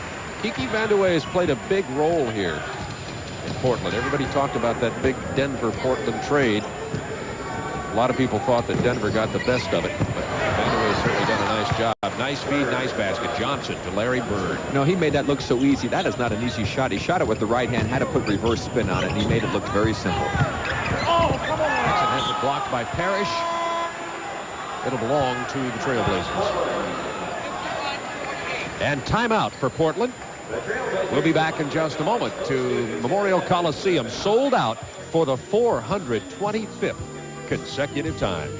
Kiki Vandeweghe has played a big role here in Portland. Everybody talked about that big Denver-Portland trade. A lot of people thought that Denver got the best of it, but Vandeweghe's certainly done a nice job. Nice feed, nice basket. Johnson to Larry Bird. No, he made that look so easy. That is not an easy shot. He shot it with the right hand, had to put reverse spin on it, and he made it look very simple. Oh, come on! Jackson has it blocked by Parrish. It'll belong to the Trailblazers. And timeout for Portland. We'll be back in just a moment to Memorial Coliseum, sold out for the 425th consecutive time.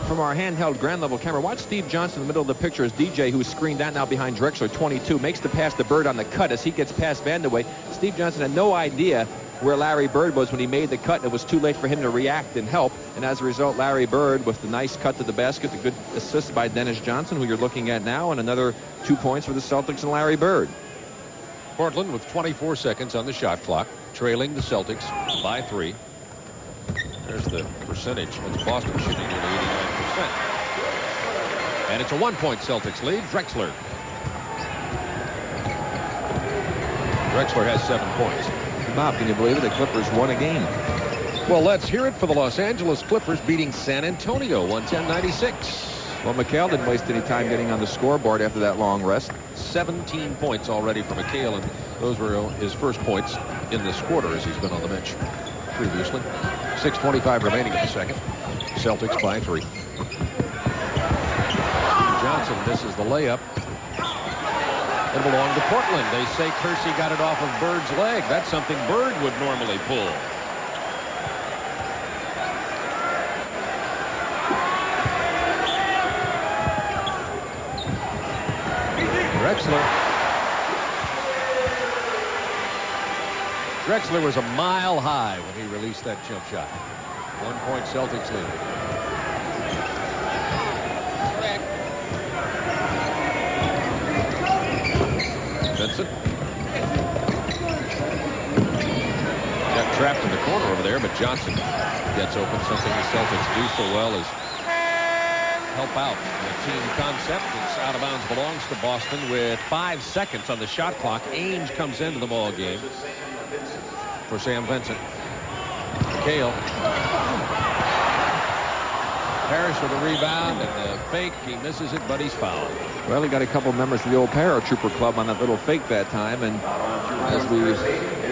From our handheld ground level camera, watch Steve Johnson in the middle of the picture as DJ, who's screened out now behind Drexler, 22, makes the pass to Bird on the cut as he gets past Vandeweghe. Steve Johnson had no idea where Larry Bird was when he made the cut, and it was too late for him to react and help. And as a result, Larry Bird with the nice cut to the basket, the good assist by Dennis Johnson, who you're looking at now, and another 2 points for the Celtics and Larry Bird. Portland with 24 seconds on the shot clock, trailing the Celtics by 3. There's the percentage. It's Boston shooting nearly 89%. And it's a 1-point Celtics lead. Drexler. Drexler has 7 points. Bob, can you believe it? The Clippers won a game. Well, let's hear it for the Los Angeles Clippers beating San Antonio 110-96. Well, McHale didn't waste any time getting on the scoreboard after that long rest. 17 points already for McHale, and those were his first points in this quarter as he's been on the bench previously. 6:25 remaining in the second. Celtics by 3. Johnson misses the layup. It belonged to Portland. They say Kersey got it off of Bird's leg. That's something Bird would normally pull. Drexler was a mile high when he released that jump shot. 1-point Celtics lead. Vincent got trapped in the corner over there, but Johnson gets open. Something the Celtics do so well is help out the team concept. It's out of bounds, belongs to Boston with 5 seconds on the shot clock. Ainge comes into the ball game for Sam Vincent. McHale. Parrish with a rebound and the fake. He misses it, but he's fouled. Well, he got a couple members of the old paratrooper club on that little fake that time, and as we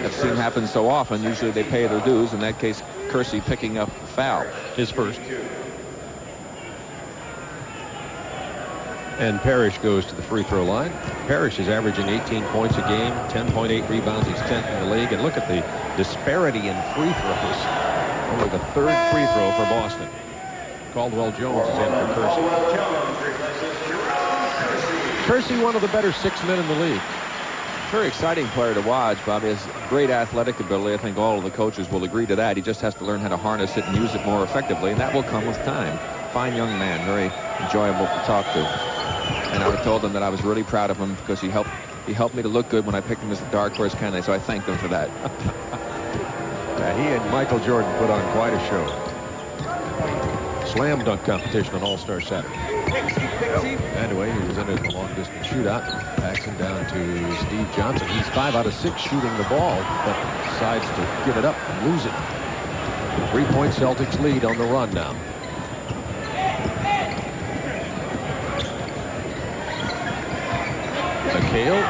have seen happen so often, usually they pay their dues. In that case, Kersey picking up the foul. His first. And Parrish goes to the free throw line. Parrish is averaging 18 points a game, 10.8 rebounds. He's 10th in the league. And look at the disparity in free throws. Only the 3rd free throw for Boston. Caldwell Jones is in for Kersey. Kersey, one of the better 6 men in the league. Very exciting player to watch. Bobby has great athletic ability. I think all of the coaches will agree to that. He just has to learn how to harness it and use it more effectively, and that will come with time. Fine young man, very enjoyable to talk to. And I told him that I was really proud of him because he helped me to look good when I picked him as the dark horse candidate, so I thanked him for that. Yeah, he and Michael Jordan put on quite a show. Slam dunk competition on All-Star Saturday. Anyway, he was in a long-distance shootout. Paxson down to Steve Johnson. He's 5 out of 6 shooting the ball, but decides to give it up and lose it. 3-point Celtics lead on the run now. McHale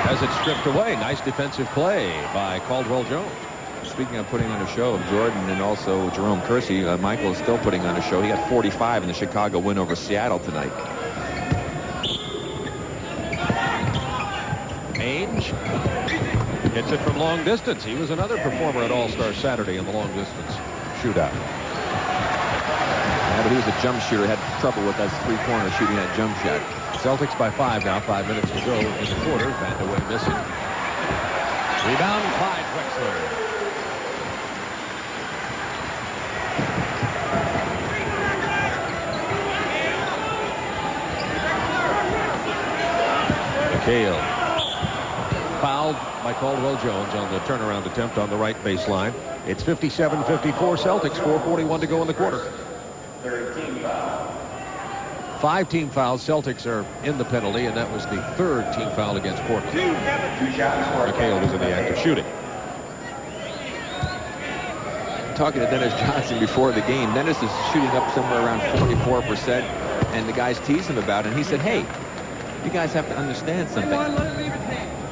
has it stripped away. Nice defensive play by Caldwell Jones. Speaking of putting on a show, Jordan and also Jerome Kersey, Michael is still putting on a show. He had 45 in the Chicago win over Seattle tonight. Ainge hits it from long distance. He was another performer at All-Star Saturday in the long distance shootout. Yeah, but he was a jump shooter. Had trouble with that three-pointer shooting that jump shot. Celtics by 5 now. 5 minutes to go in the quarter. Vandeweghe missing. Rebound, Clyde Drexler. McHale fouled by Caldwell Jones on the turnaround attempt on the right baseline. It's 57-54 Celtics. 4:41 to go in the quarter. 5 team fouls. Celtics are in the penalty, and that was the 3rd team foul against Portland. McHale was in the act of shooting. Talking to Dennis Johnson before the game, Dennis is shooting up somewhere around 44%, and the guys tease him about it, and he said, hey, you guys have to understand something.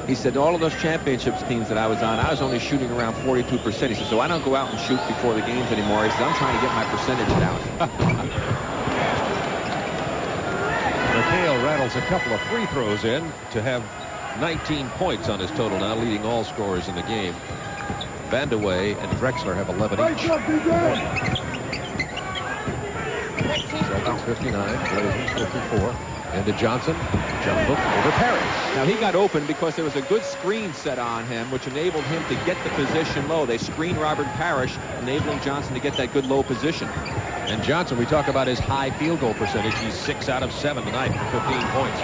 He said, all of those championships teams that I was on, I was only shooting around 42%. He said, so I don't go out and shoot before the games anymore. He said, I'm trying to get my percentage down. McHale rattles a couple of free throws in to have 19 points on his total now, leading all scorers in the game. Vandeweghe and Drexler have 11 each. Celtics 59, Blazers 54. Into Johnson, jump hook over Parrish. Now he got open because there was a good screen set on him, which enabled him to get the position low. They screened Robert Parrish, enabling Johnson to get that good low position. And Johnson, we talk about his high field goal percentage. He's 6 out of 7 tonight for 15 points.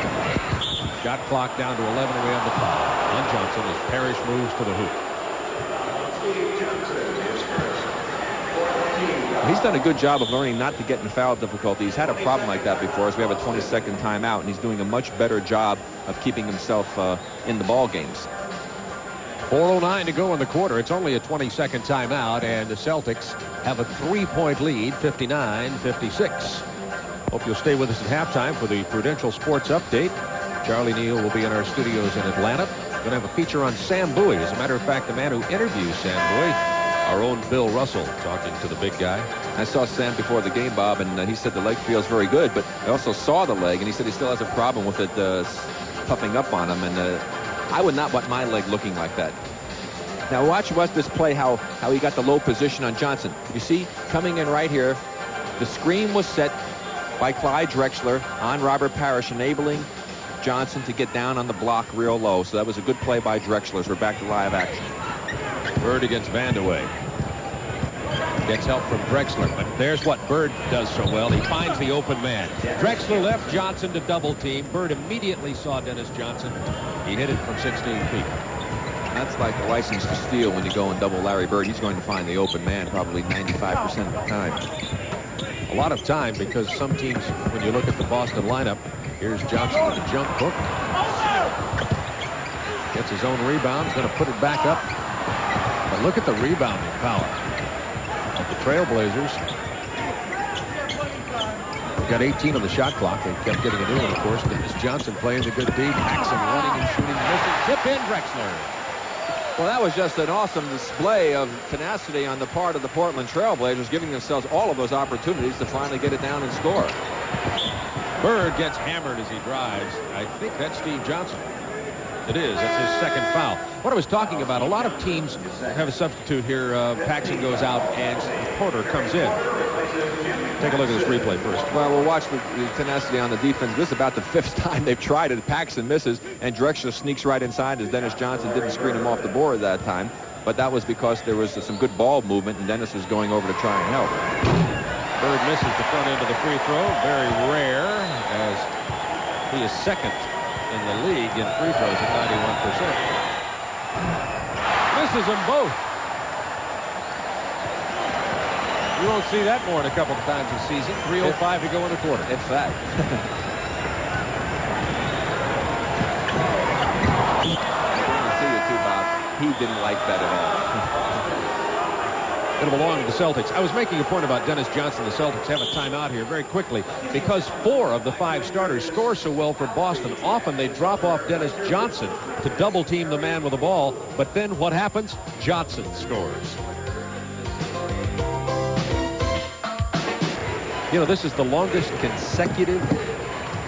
Shot clock down to 11 away on the clock. On Johnson as Parrish moves to the hoop. He's done a good job of learning not to get in foul difficulty. He's had a problem like that before, as we have a 20-second timeout, and he's doing a much better job of keeping himself in the ball games. 4:09 to go in the quarter. It's only a 20-second timeout, and the Celtics have a 3-point lead, 59-56. Hope you'll stay with us at halftime for the Prudential Sports Update. Charlie Neal will be in our studios in Atlanta. Going to have a feature on Sam Bowie. As a matter of fact, the man who interviews Sam Bowie, our own Bill Russell, talking to the big guy. I saw Sam before the game, Bob, and he said the leg feels very good, but I also saw the leg, and he said he still has a problem with it puffing up on him, and I would not want my leg looking like that. Now watch this play, how he got the low position on Johnson. You see, coming in right here, the screen was set by Clyde Drexler on Robert Parrish, enabling Johnson to get down on the block real low. So that was a good play by Drexler. So we're back to live action. Bird against Vandeweghe. Gets help from Drexler, but there's what Bird does so well. He finds the open man. Drexler left Johnson to double team. Bird immediately saw Dennis Johnson. He hit it from 16 feet. That's like a license to steal when you go and double Larry Bird. He's going to find the open man probably 95% of the time. A lot of time, because some teams, when you look at the Boston lineup, here's Johnson with a jump hook. Gets his own rebound. He's going to put it back up. But look at the rebounding power of the Trailblazers. They've got 18 on the shot clock. They kept getting a new one, of course. Dennis Johnson playing the good D. Paxson running and shooting. Missing. Tip in Drexler. Well, that was just an awesome display of tenacity on the part of the Portland Trailblazers, giving themselves all of those opportunities to finally get it down and score. Bird gets hammered as he drives. I think that's Steve Johnson. It is. That's his second foul. What I was talking about, a lot of teams have a substitute here. Paxson goes out and Porter comes in. Take a look at this replay first. Well, we'll watch the tenacity on the defense. This is about the 5th time they've tried it. Paxson misses, and Drexler sneaks right inside as Dennis Johnson didn't screen him off the board that time. But that was because there was some good ball movement, and Dennis was going over to try and help. Bird misses the front end of the free throw. Very rare, as he is second in the league in free throws at 91%. Misses them both. You won't see that more than a couple of times this season. 3:05 to go in the quarter. If that. I can see it too, Bob. He didn't like that at all. It'll belong to the Celtics. I was making a point about Dennis Johnson. The Celtics have a timeout here very quickly because 4 of the 5 starters score so well for Boston. Often they drop off Dennis Johnson to double team the man with the ball. But then what happens? Johnson scores. You know, this is the longest consecutive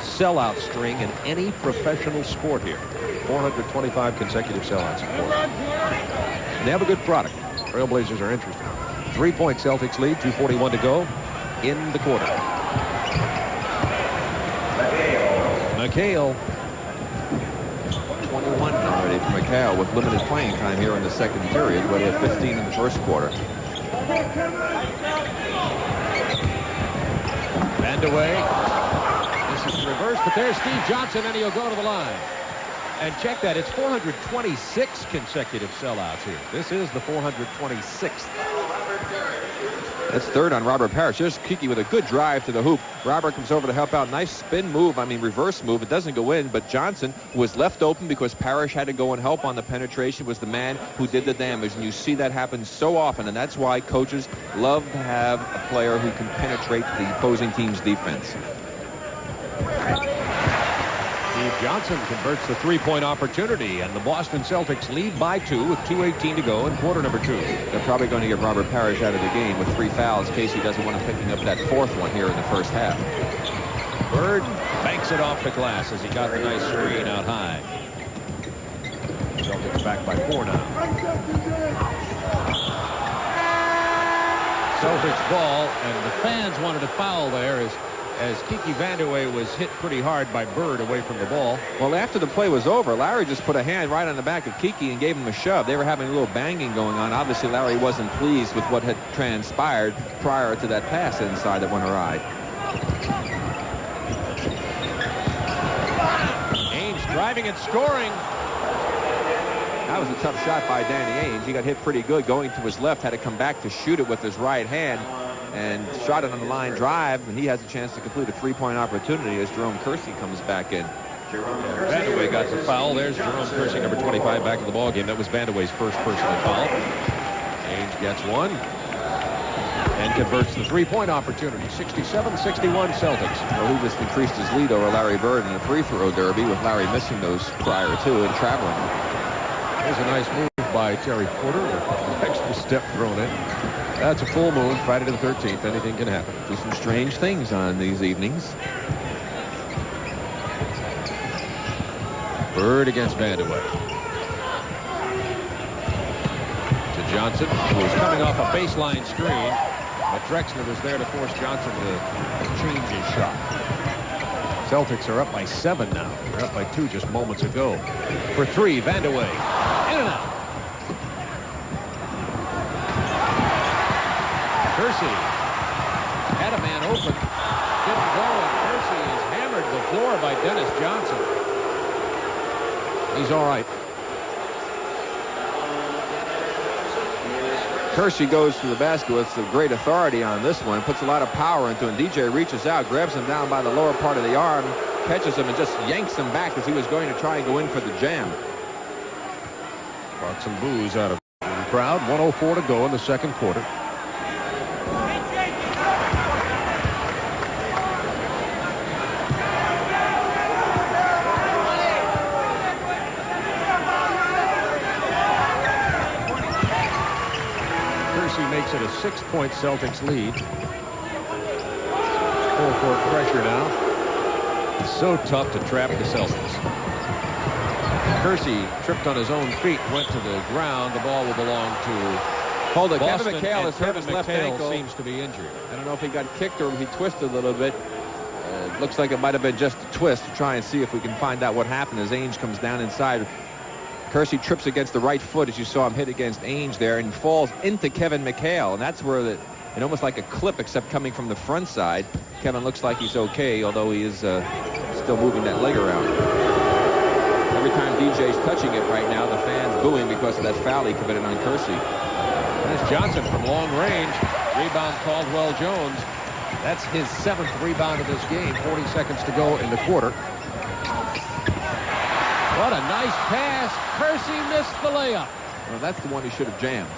sellout string in any professional sport here. 425 consecutive sellouts. And they have a good product. Trailblazers are interested. 3-point Celtics lead, 2:41 to go in the quarter. McHale. 21 already for McHale with limited playing time here in the second period, but he had 15 in the first quarter. Vandeweghe. This is the reverse, but there's Steve Johnson, and he'll go to the line. And check that, it's 426 consecutive sellouts here. This is the 426th. That's 3rd on Robert Parrish. There's Kiki with a good drive to the hoop. Robert comes over to help out. Nice spin move. I mean, reverse move. It doesn't go in, but Johnson, who was left open because Parrish had to go and help on the penetration, was the man who did the damage. And you see that happen so often, and that's why coaches love to have a player who can penetrate the opposing team's defense. Steve Johnson converts the 3-point opportunity, and the Boston Celtics lead by 2 with 2:18 to go in quarter number 2. They're probably going to get Robert Parrish out of the game with 3 fouls. Casey doesn't want him picking up that 4th one here in the first half. Bird banks it off the glass as he got the nice screen out high. Celtics back by 4 now. Celtics ball, and the fans wanted a foul there as Kiki Vandeweghe was hit pretty hard by Bird away from the ball. Well, after the play was over, Larry just put a hand right on the back of Kiki and gave him a shove. They were having a little banging going on. Obviously, Larry wasn't pleased with what had transpired prior to that pass inside that went awry. Ainge driving and scoring. That was a tough shot by Danny Ainge. He got hit pretty good going to his left, had to come back to shoot it with his right hand, and shot it on the line drive, and he has a chance to complete a 3-point opportunity as Jerome Kersey comes back in. Vandeweghe got the foul. There's Jerome Kersey, number 25, back in the ballgame. That was Vandeweghe's first personal foul. Ainge gets one and converts the 3-point opportunity. 67-61 Celtics. Well, he just increased his lead over Larry Bird in the free throw derby with Larry missing those prior to and traveling. There's a nice move by Terry Porter with an extra step thrown in. That's a full moon. Friday the 13th. Anything can happen. Do some strange things on these evenings. Bird against Vandeweghe. To Johnson, who was coming off a baseline screen. But Drexler was there to force Johnson to change his shot. Celtics are up by 7 now. They're up by 2 just moments ago. For 3, Vandeweghe. In and out. Kersey had a man open. Didn't go, and Kersey is hammered to the floor by Dennis Johnson. He's all right. Kersey goes to the basket with some great authority on this one, puts a lot of power into it. DJ reaches out, grabs him down by the lower part of the arm, catches him, and just yanks him back as he was going to try and go in for the jam. Brought some boos out of the crowd. 1:04 to go in the second quarter. Makes it a 6-point Celtics lead. Full court pressure now. It's so tough to trap the Celtics. Kersey tripped on his own feet, went to the ground. The ball will belong to Hold it. Boston. Kevin McHale has hurt Kevin his left McHale ankle. seems to be injured. I don't know if he got kicked or if he twisted a little bit. Looks like it might have been just a twist. To try and see if we can find out what happened as Ainge comes down inside. Kersey trips against the right foot, as you saw him hit against Ainge there, and falls into Kevin McHale. And that's where it almost like a clip, except coming from the front side. Kevin looks like he's okay, although he is still moving that leg around. Every time DJ's touching it right now, the fans booing because of that foul he committed on Kersey. There's Johnson from long range. Rebound Caldwell Jones. That's his 7th rebound of this game. 40 seconds to go in the quarter. What a nice pass. Kersey missed the layup. Well, that's the one he should have jammed.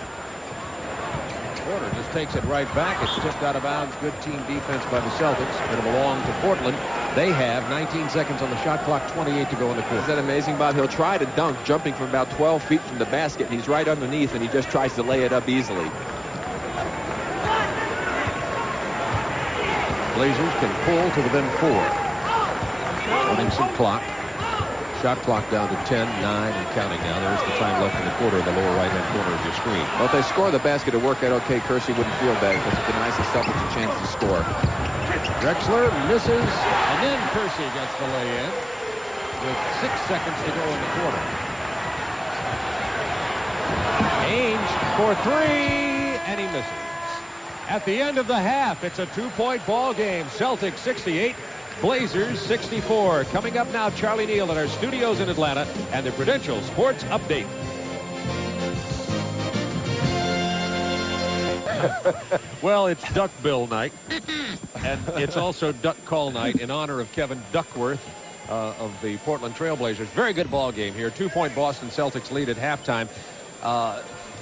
Porter just takes it right back. It's tipped out of bounds. Good team defense by the Celtics. It'll belong to Portland. They have 19 seconds on the shot clock, 28 to go in the quarter. Is that amazing, Bob? He'll try to dunk, jumping from about 12 feet from the basket, and he's right underneath, and he just tries to lay it up easily. Blazers can pull to within 4. Running some clock. Shot clock down to 10, 9, and counting now. There's the time left in the quarter in the lower right-hand corner of your screen. Well, if they score the basket to work out okay, Kersey wouldn't feel bad because it denies the Celtics a chance to score. Drexler misses, and then Kersey gets the lay-in with 6 seconds to go in the quarter. Ainge for 3, and he misses. At the end of the half, it's a 2-point ball game. Celtics 68. Blazers 64. Coming up now, Charlie Neal at our studios in Atlanta and the Prudential Sports Update. Well, it's Duck Bill night, and it's also Duck Call night in honor of Kevin Duckworth of the Portland Trailblazers. Very good ball game here. 2-point Boston Celtics lead at halftime.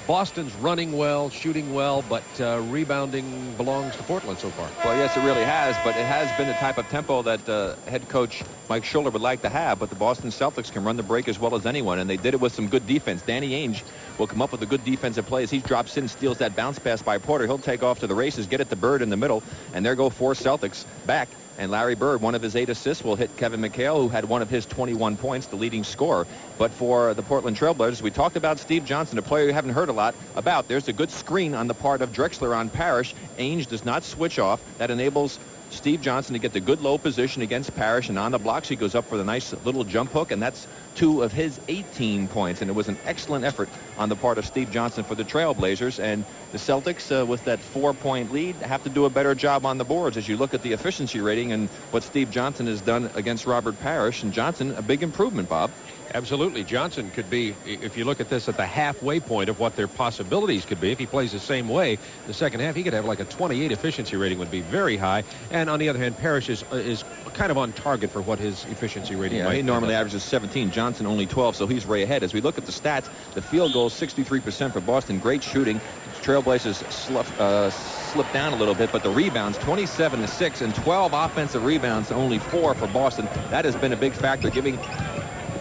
Boston's running well, shooting well, but rebounding belongs to Portland so far. Well, yes, it really has, but it has been the type of tempo that head coach Mike Schuller would like to have, but the Boston Celtics can run the break as well as anyone, and they did it with some good defense. Danny Ainge will come up with a good defensive play as he drops in, steals that bounce pass by Porter. He'll take off to the races, get it to Bird in the middle, and there go 4 Celtics back. And Larry Bird, one of his 8 assists, will hit Kevin McHale, who had one of his 21 points, the leading scorer. But for the Portland Trailblazers, we talked about Steve Johnson, a player you haven't heard a lot about. There's a good screen on the part of Drexler on Parrish. Ainge does not switch off. That enables Steve Johnson to get the good low position against Parrish, and on the blocks he goes up for the nice little jump hook, and that's 2 of his 18 points, and it was an excellent effort on the part of Steve Johnson for the Trailblazers. And the Celtics, with that 4-point lead, have to do a better job on the boards as you look at the efficiency rating and what Steve Johnson has done against Robert Parrish. And Johnson, a big improvement, Bob. Absolutely. Johnson could be, if you look at this, at the halfway point of what their possibilities could be. If he plays the same way the second half, he could have like a 28 efficiency rating, would be very high. And on the other hand, Parrish is kind of on target for what his efficiency rating might be. He normally averages 17. Johnson only 12, so he's way ahead. As we look at the stats, the field goal 63% for Boston. Great shooting. Trailblazers slipped down a little bit, but the rebounds 27-6 and 12 offensive rebounds, only 4 for Boston. That has been a big factor, giving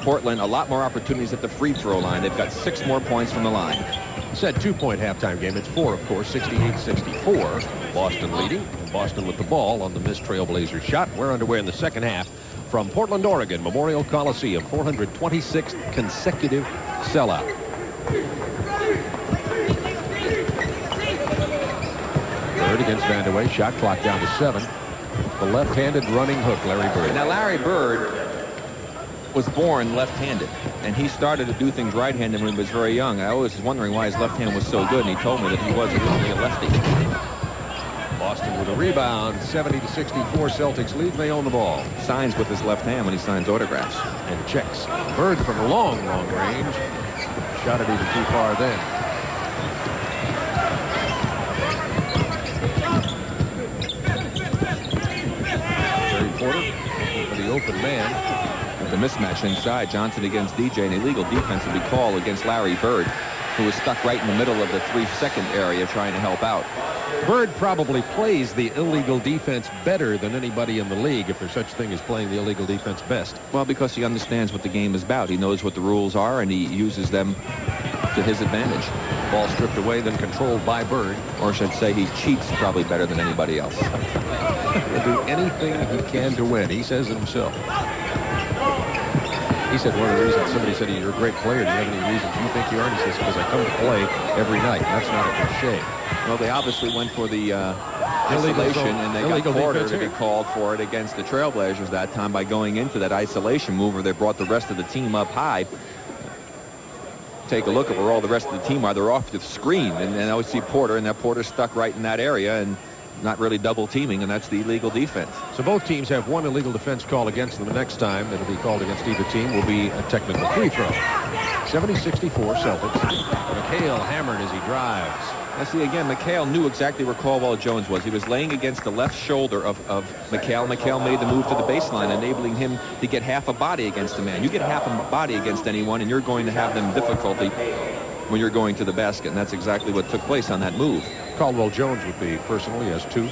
Portland a lot more opportunities at the free throw line. They've got 6 more points from the line. Said 2-point halftime game. It's 4, of course, 68-64. Boston leading. And Boston with the ball on the missed Trailblazers shot. We're underway in the second half from Portland, Oregon, Memorial Coliseum. 426th consecutive sellout. Bird against Vandeweghe. Shot clock down to 7. The left-handed running hook, Larry Bird. Now, Larry Bird was born left-handed, and he started to do things right-handed when he was very young. I always was wondering why his left hand was so good, and he told me that he was originally a lefty. Boston with a rebound, 70-64. Celtics lead, and they own the ball. Signs with his left hand when he signs autographs. And checks. Bird from long range. Shot it even too far then. Terry Porter for the open man. The mismatch inside, Johnson against DJ, an illegal defense will be called against Larry Bird, who was stuck right in the middle of the 3-second area trying to help out. Bird probably plays the illegal defense better than anybody in the league, if there's such thing as playing the illegal defense best. Well, because he understands what the game is about. He knows what the rules are, and he uses them to his advantage. Ball stripped away, then controlled by Bird. Or I should say he cheats probably better than anybody else. He'll do anything he can to win. He says it himself. He said one of the reasons somebody said you're a great player. Do you have any reasons you think you are? And he says because I come to play every night. That's not a cliche. Well, they obviously went for the isolation, and they got Porter to be called for it against the Trailblazers that time by going into that isolation move where they brought the rest of the team up high. Take a look at where all the rest of the team are. They're off the screen, and I always see Porter, and that Porter's stuck right in that area and not really double teaming, and that's the illegal defense. So both teams have one illegal defense call against them. The next time that'll be called against either team will be a technical free throw. 70-64 Celtics. McHale hammered as he drives. Now see again, McHale knew exactly where Caldwell Jones was. He was laying against the left shoulder of McHale. McHale made the move to the baseline, enabling him to get half a body against a man. You get half a body against anyone, and you're going to have them difficulty when you're going to the basket, and that's exactly what took place on that move. Caldwell Jones with the personal. He has 2.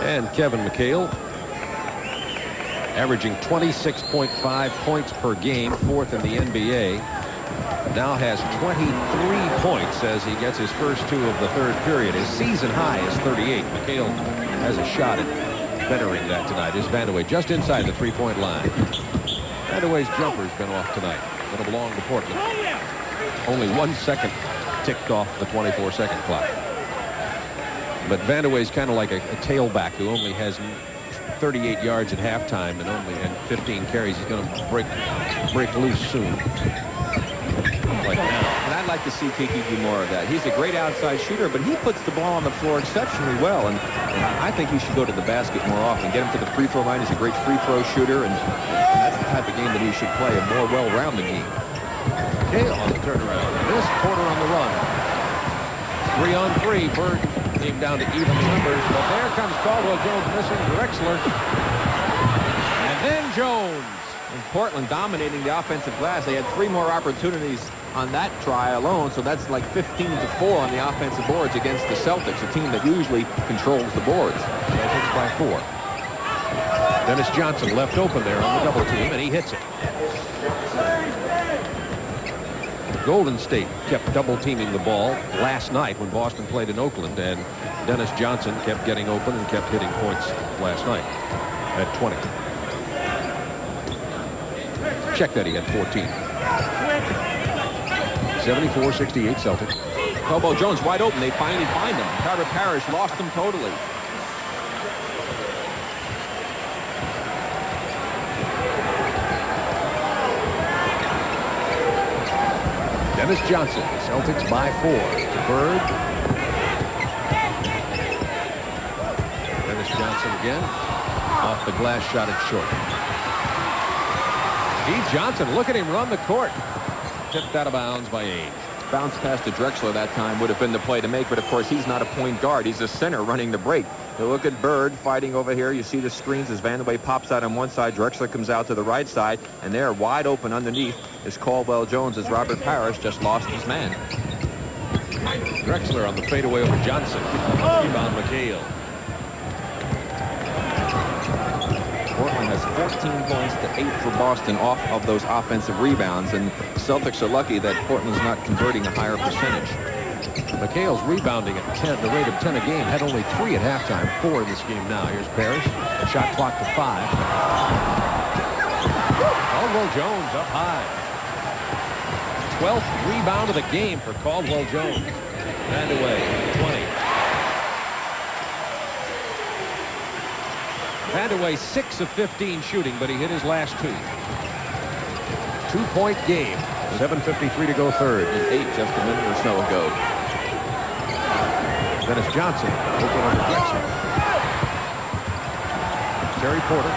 And Kevin McHale, averaging 26.5 points per game, 4th in the NBA, now has 23 points as he gets his first 2 of the 3rd period. His season high is 38. McHale has a shot at bettering that tonight. Is Vandeweghe just inside the 3-point line. Vandeweghe's jumper's been off tonight. It'll belong to Portland. Only 1 second ticked off the 24-second clock. But Vandeweghe's kind of like a tailback who only has 38 yards at halftime and 15 carries. He's going to break loose soon. Like now. And I'd like to see Kiki do more of that. He's a great outside shooter, but he puts the ball on the floor exceptionally well. And I think he should go to the basket more often. Get him to the free throw line. He's a great free throw shooter, and that's the type of game that he should play, a more well-rounded game. Gale on the turnaround. This Porter on the run. 3-on-3. Bird came down to even numbers, but there comes Caldwell Jones missing Drexler. And then Jones. And Portland dominating the offensive glass. They had 3 more opportunities on that try alone, so that's like 15-4 on the offensive boards against the Celtics, a team that usually controls the boards. Celtics by 4. Dennis Johnson left open there on the double team, and he hits it. Golden State kept double teaming the ball last night when Boston played in Oakland, and Dennis Johnson kept getting open and kept hitting points last night at 20. Check that he had 14. 74-68 Celtics. Caldwell Jones wide open. They finally find him. Robert Parrish lost him totally. Dennis Johnson, Celtics by 4. Bird. Dennis Johnson again. Off the glass, shot it short. Steve Johnson, look at him run the court. Tipped out of bounds by Ainge. Bounce pass to Drexler that time would have been the play to make, but of course he's not a point guard. He's a center running the break. You look at Bird fighting over here. You see the screens as Vandeweghe pops out on one side. Drexler comes out to the right side, and there wide open underneath is Caldwell Jones as Robert Parrish just lost his man. Drexler on the fadeaway over Johnson. Rebound McHale. just 14 points to 8 for Boston off of those offensive rebounds. And the Celtics are lucky that Portland's not converting a higher percentage. McHale's rebounding at 10, the rate of 10 a game. Had only 3 at halftime, 4 in this game now. Here's Parrish. Shot clock to 5. Caldwell Jones up high. 12th rebound of the game for Caldwell Jones. And away, 20. Vandaway 6 of 15 shooting, but he hit his last 2. 2-point game. 7:53 to go third. And 8 just a minute or so ago. Dennis Johnson open on deflection. Terry Porter.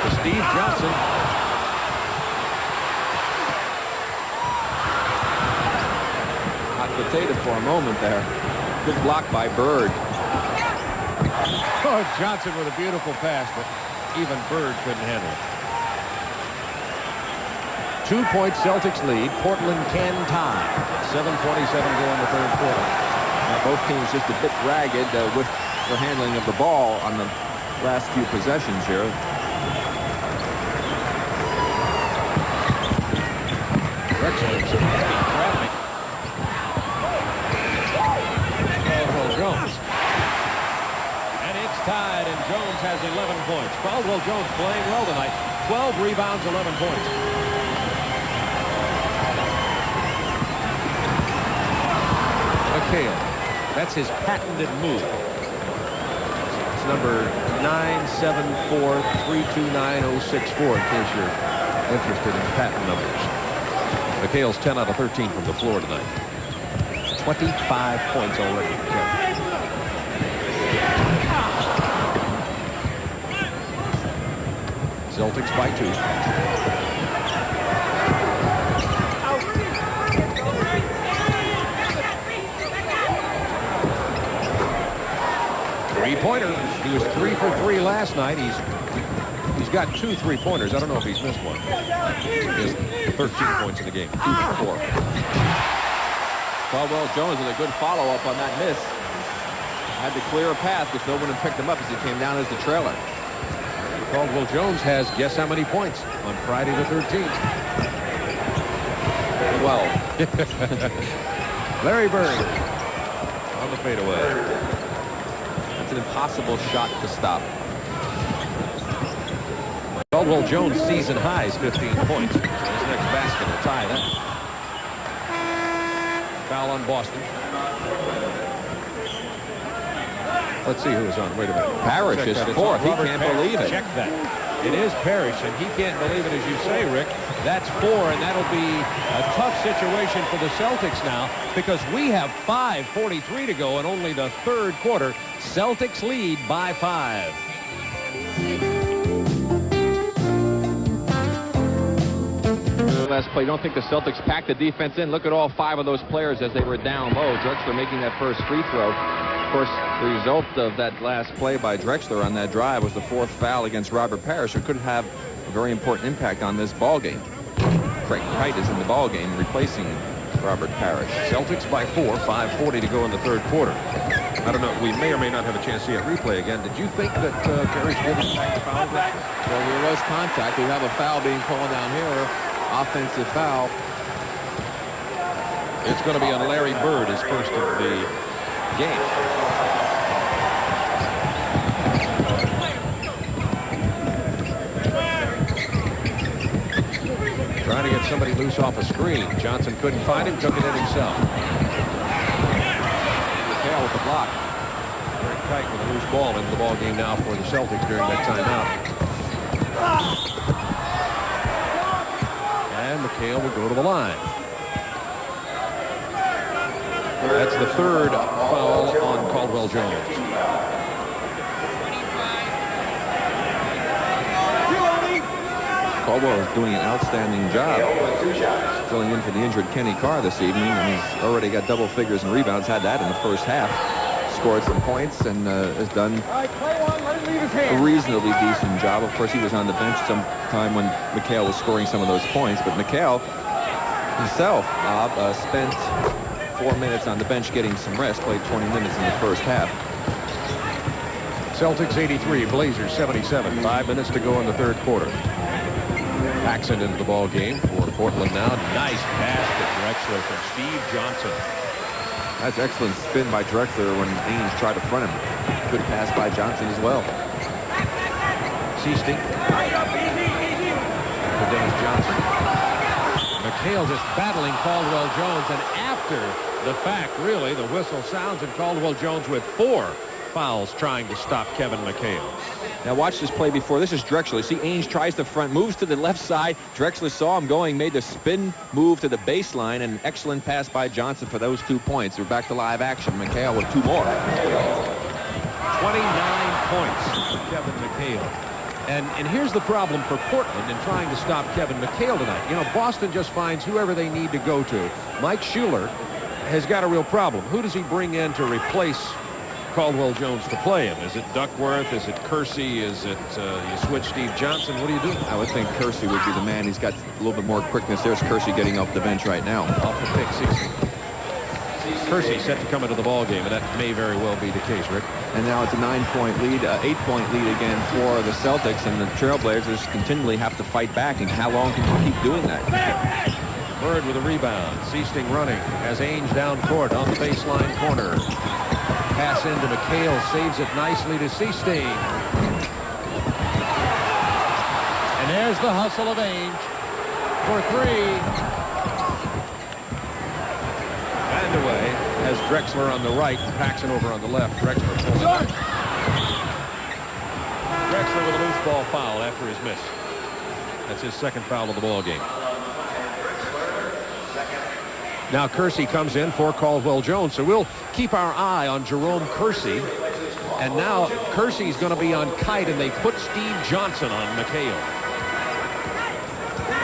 To Steve Johnson. Hot potato for a moment there. Good block by Bird. Oh, Johnson with a beautiful pass, but even Bird couldn't handle it. 2-point Celtics lead. Portland can tie. 7:27 to go in the third quarter. Now, both teams just a bit ragged with their handling of the ball on the last few possessions here. Drexler's traffic. Caldwell Jones. And it's tied, and Jones has 11 points. Caldwell Jones playing well tonight. 12 rebounds, 11 points. McHale. That's his patented move. It's number 974329064 in case you're interested in patent numbers. McHale's 10 out of 13 from the floor tonight. 25 points already. Celtics by 2. Three-pointer. He was 3 for 3 last night. He's got 2 3-pointers. I don't know if he's missed one. He has 13 points in the game. 2 for 4. Caldwell Jones with a good follow-up on that miss. Had to clear a path because no one had picked him up as he came down as the trailer. Caldwell Jones has guess how many points on Friday the 13th? 12. Larry Bird on the fadeaway. It's an impossible shot to stop. Caldwell Jones season highs 15 points. His next basket will tie that. Foul on Boston. Let's see who is on. Wait a minute. Parrish is 4th. He can't believe it. Check that. It is Parrish, and he can't believe it, as you say, Rick. That's 4, and that'll be a tough situation for the Celtics now because we have 5:43 to go in only the third quarter. Celtics lead by 5. Last play. You don't think the Celtics packed the defense in? Look at all 5 of those players as they were down low. Drexler making that first free throw. Of course, the result of that last play by Drexler on that drive was the 4th foul against Robert Parrish, who could have a very important impact on this ball game. Craig Kite is in the ball game, replacing Robert Parrish. Celtics by 4, 5:40 to go in the third quarter. I don't know. We may or may not have a chance to see it replay again. Did you think that Parrish did impact the foul? Well, there was contact. We have a foul being called down here. Offensive foul. It's going to be on Larry Bird, his first of the game. Trying to get somebody loose off a screen. Johnson couldn't find him, took it in himself. McHale with the block. Very tight with a loose ball into the ball game now for the Celtics during that timeout. And McHale will go to the line. That's the third foul on Caldwell Jones. Caldwell is doing an outstanding job filling in for the injured Kenny Carr this evening, and he's already got double figures in rebounds. Had that in the first half. Scored some points and has done a reasonably decent job. Of course, he was on the bench sometime when McHale was scoring some of those points, but McHale himself, Bob, spent 4 minutes on the bench getting some rest, played 20 minutes in the first half. Celtics 83, Blazers 77. 5 minutes to go in the third quarter. Paxson into the ball game for Portland now. Nice pass to Drexler from Steve Johnson. That's excellent spin by Drexler when Ainge tried to front him. Good pass by Johnson as well. Seasting. For Dennis Johnson. McHale just battling Caldwell Jones, and after the fact, really, the whistle sounds, and Caldwell Jones with 4 fouls trying to stop Kevin McHale. Now watch this play before. This is Drexler. See, Ainge tries to front, moves to the left side. Drexler saw him going, made the spin move to the baseline, and an excellent pass by Johnson for those 2 points. We're back to live action. McHale with 2 more. 29 points for Kevin McHale. And here's the problem for Portland in trying to stop Kevin McHale tonight. You know, Boston just finds whoever they need to go to. Mike Schuler has got a real problem. Who does he bring in to replace Caldwell Jones to play him? Is it Duckworth? Is it Kersey? Is it you switch Steve Johnson? What do you do? I would think Kersey would be the man. He's got a little bit more quickness. There's Kersey getting off the bench right now. Off the pick, Kersey set to come into the ball game, and that may very well be the case, Rick. And now it's a 9-point lead, 8-point lead again for the Celtics, and the Trailblazers continually have to fight back. And how long can you keep doing that? Bird with a rebound. Seasting running as Ainge down court on the baseline corner. Pass into McHale, saves it nicely to Seasting. And there's the hustle of Ainge for 3. And away has Drexler on the right, Paxson over on the left. Drexler pulls it up. Drexler with a loose ball foul after his miss. That's his second foul of the ball game. Now Kersey comes in for Caldwell Jones, so we'll keep our eye on Jerome Kersey. And now Kersey's going to be on Kite, and they put Steve Johnson on McHale.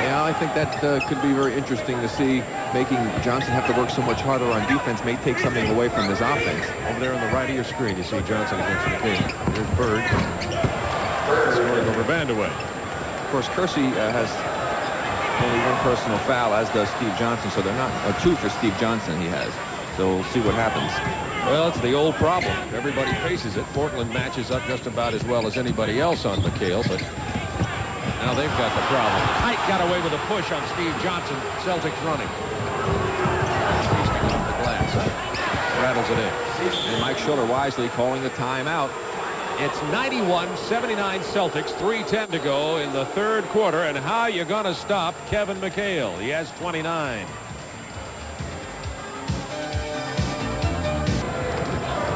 Yeah, I think that could be very interesting to see. Making Johnson have to work so much harder on defense may take something away from his offense. Over there on the right of your screen, you see Johnson against McHale. Here's Bird. Scoring over Vandeweghe. Of course, Kersey has only 1 personal foul, as does Steve Johnson, so they're not 2 for Steve Johnson he has. So we'll see what happens. Well, it's the old problem. Everybody faces it. Portland matches up just about as well as anybody else on McHale, but now they've got the problem. Kite got away with a push on Steve Johnson. Celtics running. Seasting off the glass. Rattles it in. And Mike Schuler wisely calling the timeout. It's 91-79 Celtics, 3:10 to go in the third quarter. And how you going to stop Kevin McHale? He has 29.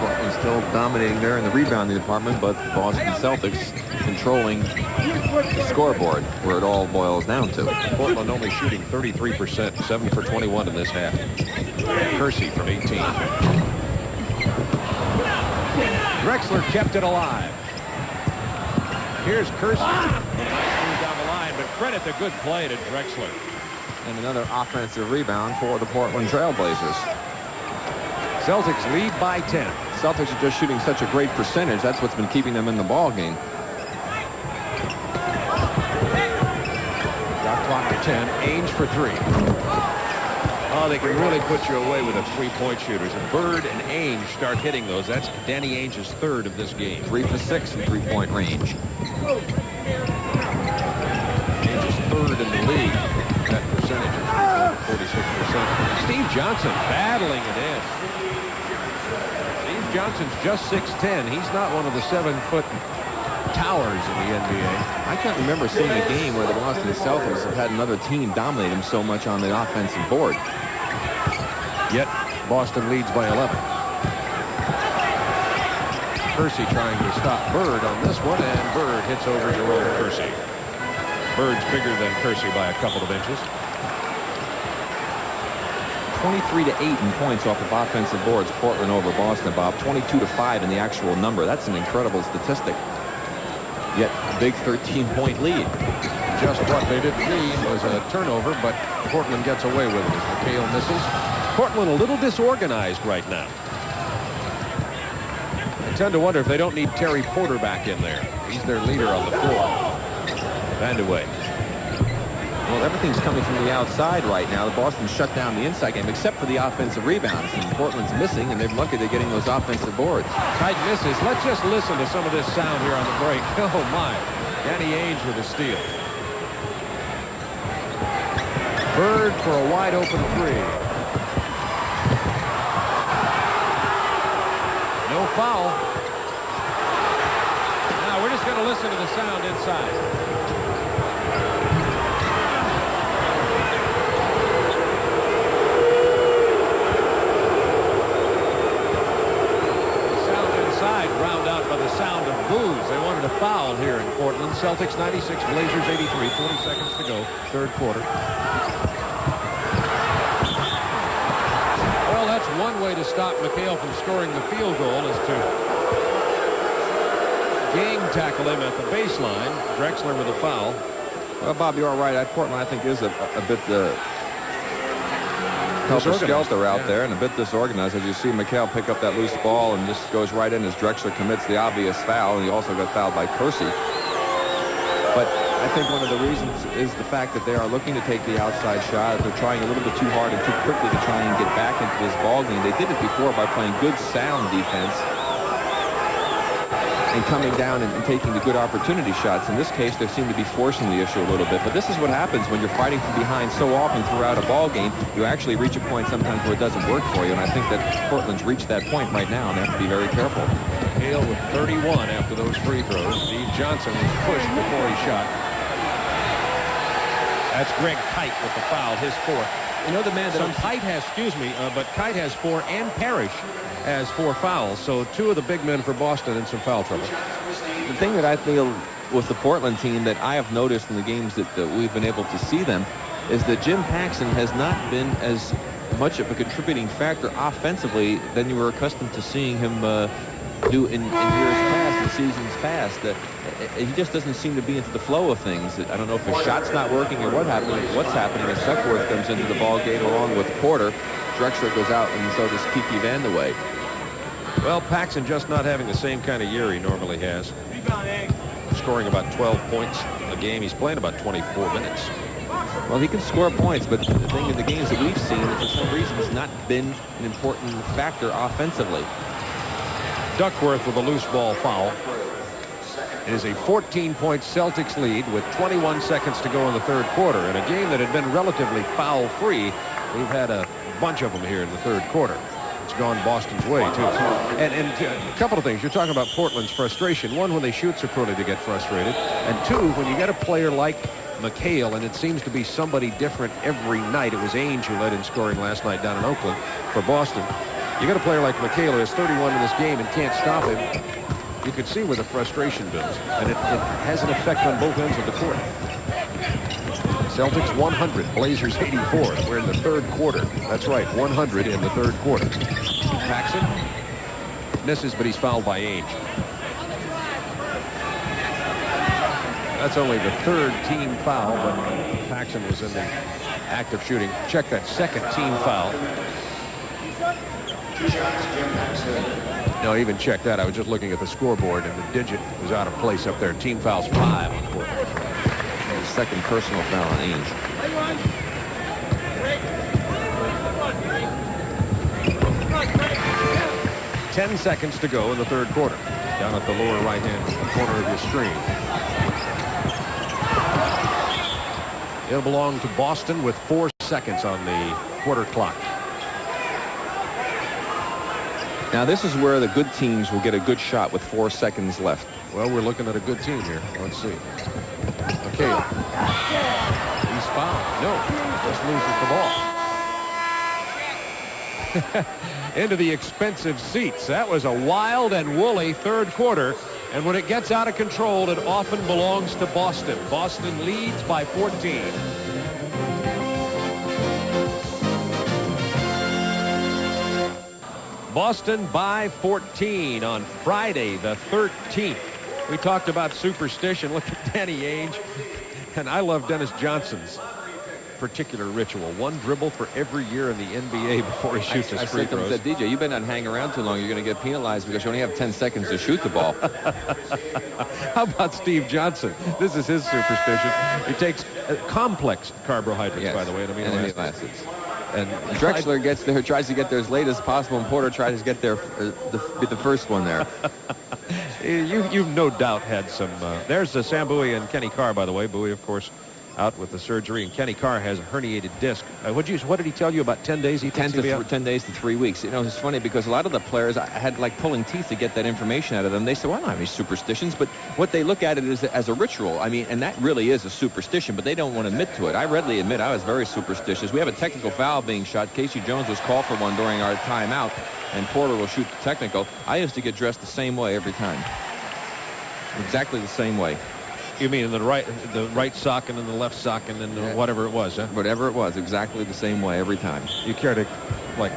Portland's still dominating there in the rebounding department, but Boston Celtics controlling the scoreboard, where it all boils down to. Portland only shooting 33%, 7 for 21 in this half. Kersey from 18. Drexler kept it alive. Here's Kersey. Nice move down the line, but credit the good play to Drexler. And another offensive rebound for the Portland Trailblazers. Celtics lead by 10. Celtics are just shooting such a great percentage. That's what's been keeping them in the ball game. Got clock to 10. Ainge for 3. Oh, they can really put you away with the 3-point shooters. And Bird and Ainge start hitting those. That's Danny Ainge's 3rd of this game. 3 for 6 in 3-point range. Ainge's 3rd in the league. That percentage is 46%. Steve Johnson battling it in. Steve Johnson's just 6'10". He's not one of the 7-foot towers in the NBA. I can't remember seeing a game where the Boston Celtics have had another team dominate them so much on the offensive board. Yet Boston leads by 11. Kersey trying to stop Bird on this one, and Bird hits over Jerome Kersey. Bird's bigger than Kersey by a couple of inches. 23-8 in points off of offensive boards. Portland over Boston, Bob. 22-5 in the actual number. That's an incredible statistic. Yet a big 13-point lead. Just what they didn't need was a turnover, but Portland gets away with it as McHale misses. Portland a little disorganized right now. I tend to wonder if they don't need Terry Porter back in there. He's their leader on the floor. Vandeweghe. Well, everything's coming from the outside right now. The Boston shut down the inside game, except for the offensive rebounds. And Portland's missing, and they're lucky they're getting those offensive boards. Tight misses. Let's just listen to some of this sound here on the break. Oh, my. Danny Ainge with a steal. Bird for a wide open three. No foul. Now we're just going to listen to the sound inside. Drowned out by the sound of boos. They wanted a foul here in Portland. Celtics 96, Blazers 83. 40 seconds to go, third quarter. Well, that's one way to stop McHale from scoring the field goal, is to gang tackle him at the baseline. Drexler with a foul. Well, Bob, you're all right. Portland, I think, is a bit helter-skelter out there and a bit disorganized. As you see McHale pick up that loose ball and just goes right in as Drexler commits the obvious foul, and he also got fouled by Kersey. But I think one of the reasons is the fact that they are looking to take the outside shot. They're trying a little bit too hard and too quickly to try and get back into this ball game. They did it before by playing good sound defense and coming down and taking the good opportunity shots. In this case, they seem to be forcing the issue a little bit. But this is what happens when you're fighting from behind so often throughout a ball game. You actually reach a point sometimes where it doesn't work for you. And I think that Portland's reached that point right now, and they have to be very careful. Hale with 31 after those free throws. Steve Johnson was pushed before he shot. That's Greg Kite with the foul, his fourth. You know the man that Kite has, but Kite has 4 and Parrish has 4 fouls. So 2 of the big men for Boston in some foul trouble. The thing that I feel with the Portland team that I have noticed in the games that we've been able to see them is that Jim Paxson has not been as much of a contributing factor offensively than you were accustomed to seeing him do in years past, in seasons past. He just doesn't seem to be into the flow of things. I don't know if his shot's not working or what's happening as Duckworth comes into the ball game along with Porter. Drexler goes out, and so does Kiki Vandeweghe. Well, Paxson just not having the same kind of year he normally has. Scoring about 12 points a game. He's playing about 24 minutes. Well, he can score points, but the thing in the games that we've seen, for some reason, has not been an important factor offensively. Duckworth with a loose ball foul. It is a 14-point Celtics lead with 21 seconds to go in the third quarter. In a game that had been relatively foul-free, we've had a bunch of them here in the third quarter. It's gone Boston's way, too. And a couple of things. You're talking about Portland's frustration. One, when they shoot so poorly, they get frustrated. And 2, when you get a player like McHale, and it seems to be somebody different every night. It was Ainge who led in scoring last night down in Oakland for Boston. You got a player like McHale who has 31 in this game and can't stop him. You could see where the frustration builds, and it has an effect on both ends of the court. Celtics 100, Blazers 84. We're in the third quarter. That's right, 100 in the third quarter. Paxson misses, but he's fouled by Ainge. That's only the third team foul, but Paxson was in the act of shooting. Check that second team foul. No, even check that. I was just looking at the scoreboard, and the digit was out of place up there. Team fouls 5 on court. The second personal foul on Ainge. Ten seconds to go in the third quarter. Down at the lower right-hand corner of your screen. It'll belong to Boston with 4 seconds on the quarter clock. Now, this is where the good teams will get a good shot with 4 seconds left. Well, we're looking at a good team here. Let's see. Okay. He's fouled. No, just loses the ball. Into the expensive seats. That was a wild and woolly third quarter. And when it gets out of control, it often belongs to Boston. Boston leads by 14. Boston by 14 on Friday the 13th. We talked about superstition. Look at Danny Ainge. And I love Dennis Johnson's particular ritual. One dribble for every year in the NBA before he shoots his free throws. I said, DJ, you better not hang around too long. You're going to get penalized because you only have 10 seconds to shoot the ball. How about Steve Johnson? This is his superstition. He takes complex carbohydrates, Yes, by the way, and amino acids. And Drexler gets there, tries to get there as late as possible, and Porter tries to get there, be the first one there. You've no doubt had some. There's Sam Bowie and Kenny Carr, by the way. Bowie, of course, out with the surgery, and Kenny Carr has a herniated disc. What did he tell you about 10 days? 10 days to 3 weeks. You know, it's funny because a lot of the players, I had like pulling teeth to get that information out of them. They said, well, I don't have any superstitions, but what they look at it is as a ritual. I mean, and that really is a superstition, but they don't want to admit to it. I readily admit I was very superstitious. We have a technical foul being shot. Casey Jones was called for one during our timeout, and Porter will shoot the technical. I used to get dressed the same way every time. Exactly the same way. You mean in the right sock and in the left sock and then whatever it was, huh? Whatever it was, exactly the same way every time. You care to, like,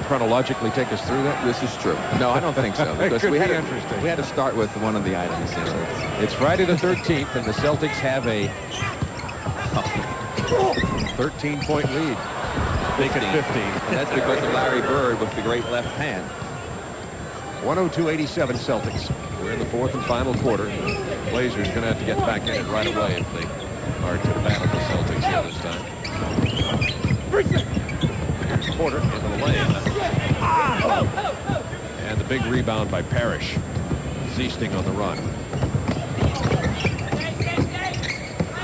chronologically take us through that? This is true. No, I don't think so. Because we had to start with one of the items. You know. It's Friday the 13th, and the Celtics have a 13-point lead. Make it 15. And that's because of Larry Bird with the great left hand. 102-87 Celtics. We're in the fourth and final quarter. Blazers going to have to get back in it right away if they are to battle the Celtics here this time. Here's Porter into the lane. And the big rebound by Parrish. Ziesting on the run.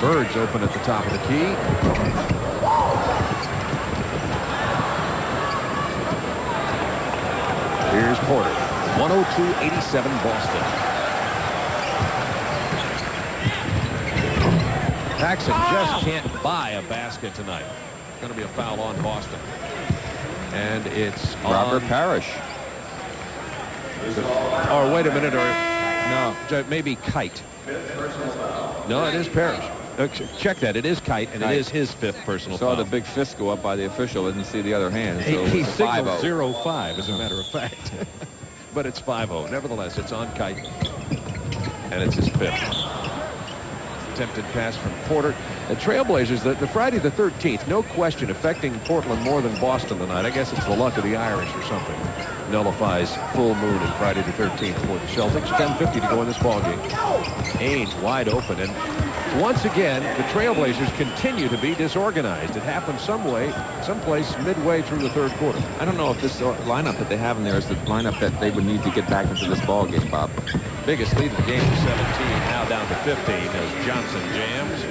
Bird's open at the top of the key. Here's Porter. 102-87 Boston. Paxson just can't buy a basket tonight. Going to be a foul on Boston. And it's Robert Parrish. Or wait a minute, or no, maybe Kite. No, it is Parrish. Check that. It is Kite, and it is his fifth personal foul. Saw the big fist go up by the official. Didn't see the other hand. So he signaled 0-5, as a matter of fact. But it's 5-0. Nevertheless, it's on Kite, and it's his fifth. Attempted pass from Porter. The Trailblazers, the Friday the 13th, no question, affecting Portland more than Boston tonight. I guess it's the luck of the Irish or something. Nullifies full moon in Friday the 13th for the Celtics. 10:50 to go in this ballgame. Ainge wide open, and once again, the Trailblazers continue to be disorganized. It happened someplace midway through the third quarter. I don't know if this lineup that they have in there is the lineup that they would need to get back into this ball game, Bob. Biggest lead of the game is 17, now down to 15 as Johnson jams.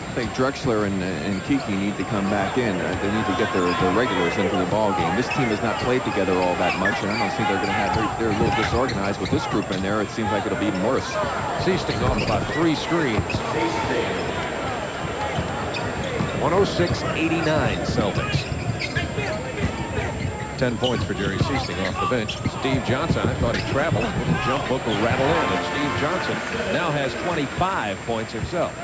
I think Drexler and Kiki need to come back in. They need to get their regulars into the ball game. This team has not played together all that much, and I don't think they're going to have. They're a little disorganized with this group in there. It seems like it'll be even worse. Ziesting off about 3 screens. 106-89 Celtics. 10 points for Jerry Ziesting off the bench. Steve Johnson, I thought he traveled. A little jump hook will rattle in, and Steve Johnson now has 25 points himself.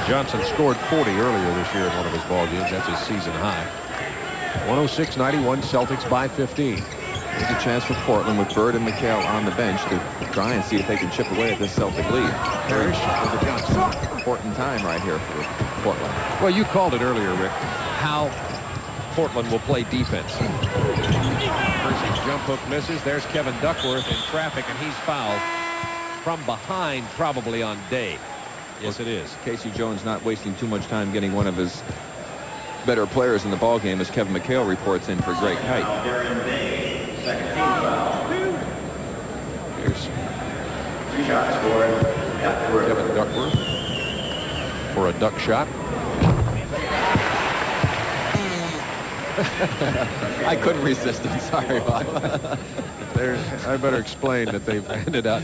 Johnson scored 40 earlier this year in one of his ball games. That's his season high. 106-91 Celtics by 15. There's a chance for Portland with Bird and McHale on the bench to try and see if they can chip away at this Celtic lead. Parrish with the Johnson. Important time right here for Portland. Well, you called it earlier, Rick, how Portland will play defense. Percy's jump hook misses. There's Kevin Duckworth in traffic, and he's fouled from behind, probably on Day. Yes, it is. Casey Jones not wasting too much time getting one of his better players in the ball game as Kevin McHale reports in for Greg Kite. Here's Kevin Duckworth for a duck shot. I couldn't resist. I'm sorry, Bob. I better explain that they've handed out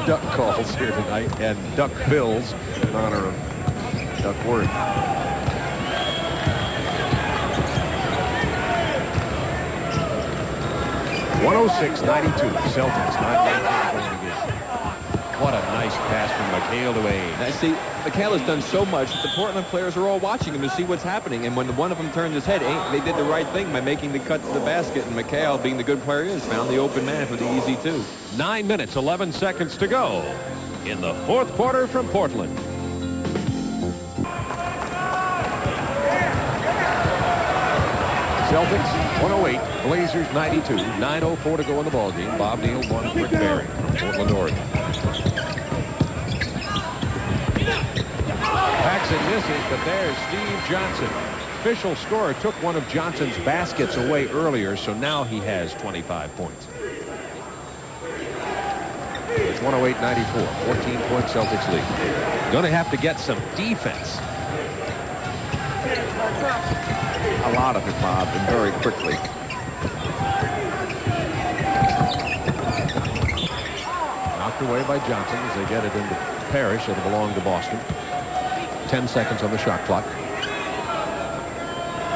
duck calls here tonight and duck bills in honor of Duckworth. .106-92 Celtics 9-19 again. What a nice pass from McHale to Ainge. I see, McHale has done so much that the Portland players are all watching him to see what's happening. And when one of them turned his head, they did the right thing by making the cut to the basket. And McHale, being the good player he is, found the open man for the easy 2. 9 minutes, 11 seconds to go. in the fourth quarter from Portland. Celtics 108, Blazers 92, 9:04 to go in the ballgame. Bob Neal, one quick Berry from Portland, Oregon. Paxson misses, but there's Steve Johnson. Official scorer took one of Johnson's baskets away earlier, so now he has 25 points. It's 108-94, 14-point Celtics lead. Going to have to get some defense. A lot of it, Bob, and very quickly. Knocked away by Johnson as they get it into Parrish. It'll belong to Boston. 10 seconds on the shot clock.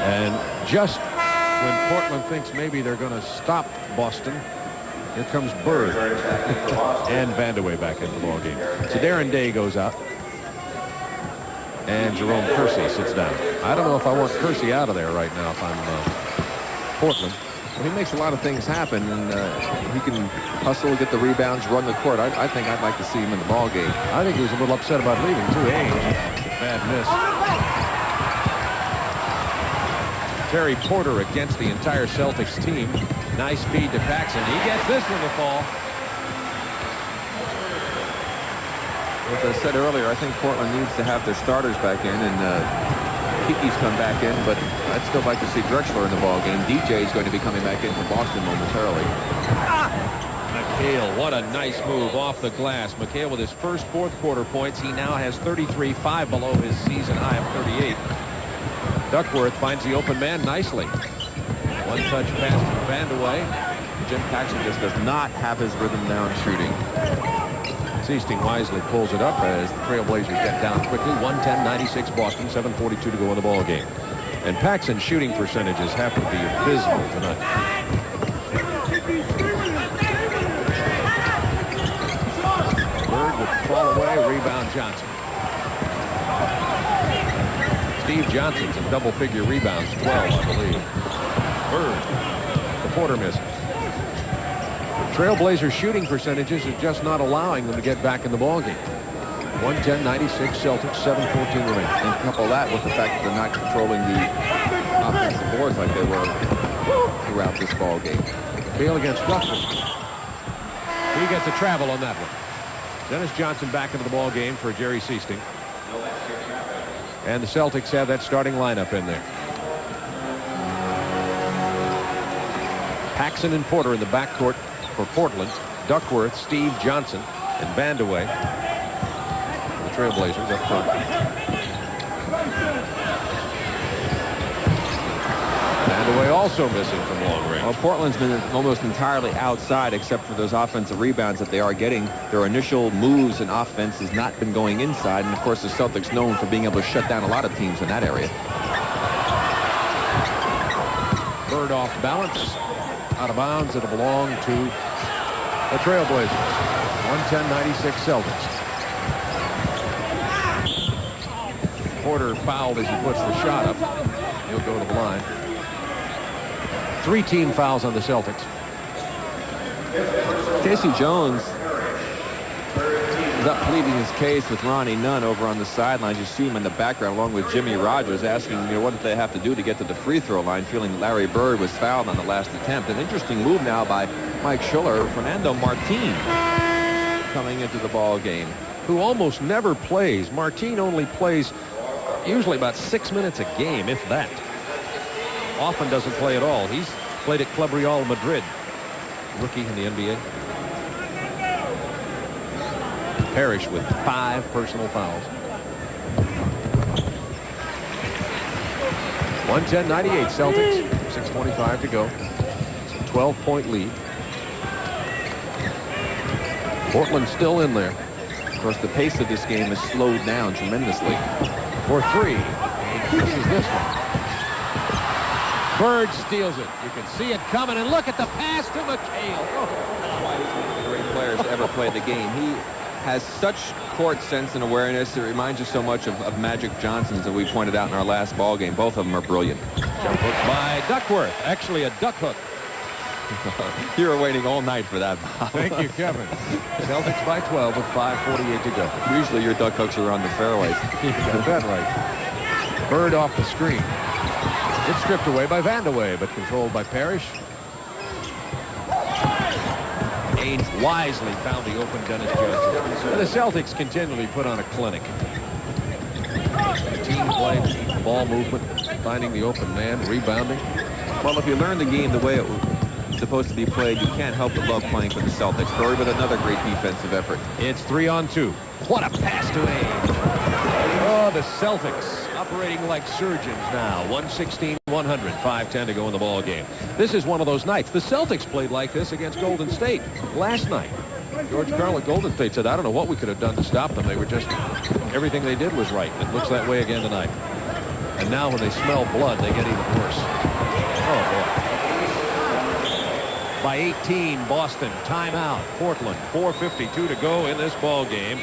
And just when Portland thinks maybe they're going to stop Boston, here comes Bird and Vandeweghe back in the ballgame. So Darren Day goes out. And Jerome Kersey sits down. I don't know if I want Kersey out of there right now if I'm Portland. Well, he makes a lot of things happen, and he can hustle, get the rebounds, run the court. I think I'd like to see him in the ball game. I think he was a little upset about leaving, too. Bad miss. Terry Porter against the entire Celtics team. Nice feed to Paxson. He gets this one to fall. As I said earlier, I think Portland needs to have their starters back in, and Kiki's come back in, but I'd still like to see Drexler in the ball game. DJ is going to be coming back in for Boston momentarily. McHale, what a nice move off the glass. McHale with his first fourth quarter points. He now has 33, 5 below his season high of 38. Duckworth finds the open man nicely. One touch pass from Vandeweghe. Jim Paxson just does not have his rhythm down shooting. Seasting wisely pulls it up as the Trailblazers get down quickly. 110-96 Boston, 7:42 to go in the ball game. And Paxson's shooting percentages happen to be abysmal tonight. Bird would fall away, rebound Johnson. Steve Johnson's in double-figure rebounds, 12, I believe. Bird, the Porter misses. Trailblazers shooting percentages are just not allowing them to get back in the ballgame. 110-96 Celtics, 7:14 remaining. And couple that with the fact that they're not controlling the offensive boards like they were throughout this ball game. Bale against Ruffin. He gets a travel on that one. Dennis Johnson back into the ball game for Jerry Seasting. And the Celtics have that starting lineup in there. Paxson and Porter in the backcourt for Portland. Duckworth, Steve Johnson, and Vandeweghe. The Trailblazers up front. Vandeweghe also missing from long range. Well, Portland's been almost entirely outside except for those offensive rebounds that they are getting. Their initial moves in offense has not been going inside, and of course the Celtics known for being able to shut down a lot of teams in that area. Bird off balance. Out of bounds. It'll belong to the Trailblazers. 110-96 Celtics. Porter fouled as he puts the shot up. He'll go to the line. 3 team fouls on the Celtics. Casey Jones is up pleading his case with Ronnie Nunn over on the sidelines. You see him in the background along with Jimmy Rogers asking, what did they have to do to get to the free throw line, feeling Larry Bird was fouled on the last attempt. An interesting move now by Mike Schuller. Fernando Martin coming into the ball game. Who almost never plays. Martin only plays usually about 6 minutes a game, if that. Often doesn't play at all. He's played at Club Real Madrid. Rookie in the NBA. Parrish with 5 personal fouls. 110-98 Celtics. 6:25 to go. It's a 12-point lead. Portland still in there. Of course, the pace of this game has slowed down tremendously. For 3. This is this one. Bird steals it. You can see it coming, and look at the pass to McHale. One of the great players to ever play the game. He has such court sense and awareness. It reminds you so much of Magic Johnson's that we pointed out in our last ball game. Both of them are brilliant. Jump hook by Duckworth. Actually a duck hook. You were waiting all night for that, Bob. Thank you, Kevin. Celtics by 12 with 5:48 to go. Usually your duck hooks are on the fairways. You got that right. Bird off the screen. It's stripped away by Vandeweghe, but controlled by Parrish. Ainge wisely found the open Dennis Johnson. And the Celtics continually put on a clinic. Team play, ball movement, finding the open man, rebounding. Well, if you learn the game the way it was supposed to be played, you can't help but love playing for the Celtics. Curry with another great defensive effort. It's 3-on-2. What a pass to Ainge. Oh, the Celtics operating like surgeons now. 116-100, 5:10 to go in the ball game. This is one of those nights. The Celtics played like this against Golden State last night. George Karl at Golden State said, I don't know what we could have done to stop them. They were just, everything they did was right. It looks that way again tonight. And now when they smell blood, they get even worse. Oh, boy. By 18, Boston, timeout. Portland, 4:52 to go in this ball game.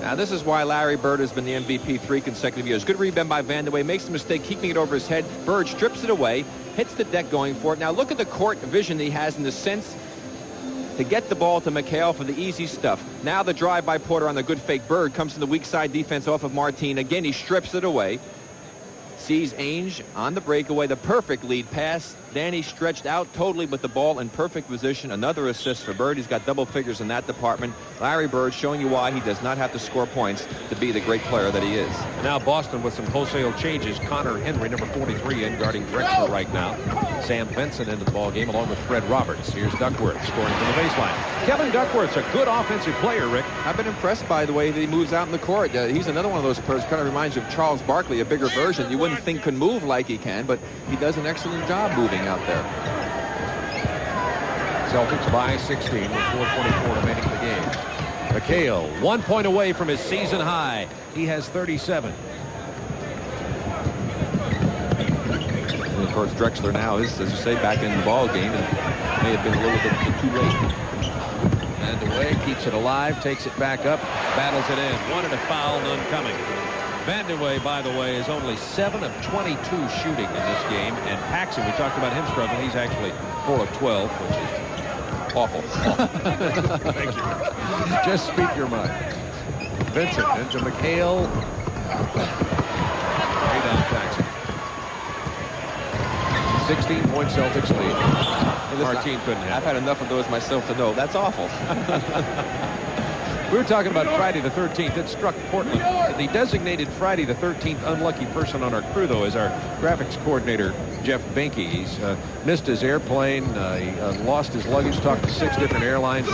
Now, this is why Larry Bird has been the MVP 3 consecutive years. Good rebound by Vandeweghe. Makes the mistake keeping it over his head. Bird strips it away. Hits the deck going for it. Now, look at the court vision that he has in the sense to get the ball to McHale for the easy stuff. Now the drive by Porter on the good fake. Bird comes to the weak side defense off of Martin. Again, he strips it away. Sees Ainge on the breakaway. The perfect lead pass. Danny stretched out totally with the ball in perfect position. Another assist for Bird. He's got double figures in that department. Larry Bird showing you why he does not have to score points to be the great player that he is. Now Boston with some wholesale changes. Connor Henry, number 43, in guarding Drexler right now. Sam Vincent into the ball game along with Fred Roberts. Here's Duckworth scoring from the baseline. Kevin Duckworth's a good offensive player, Rick. I've been impressed by the way that he moves out in the court. He's another one of those players. Kind of reminds you of Charles Barkley, a bigger version. You wouldn't think could move like he can, but he does an excellent job moving out there. Celtics by 16 with 4:24 remaining in the game. McHale 1 point away from his season high. He has 37. And of course, Drexler now is, as you say, back in the ball game and may have been a little bit too late. Vandeweghe keeps it alive, takes it back up, battles it in. Wanted a foul, none coming. Vandeweghe, by the way, is only 7 of 22 shooting in this game. And Paxson, we talked about him struggling. He's actually 4 of 12, which is awful. Thank you. Just speak your mind. Vincent into McHale. Way down Paxson. 16-point Celtics lead. Martin couldn't have. I've had enough of those myself to know that's awful. We were talking about Friday the 13th. It struck Portland. The designated Friday the 13th unlucky person on our crew, though, is our graphics coordinator, Jeff Binke. He's missed his airplane. He lost his luggage, talked to 6 different airlines.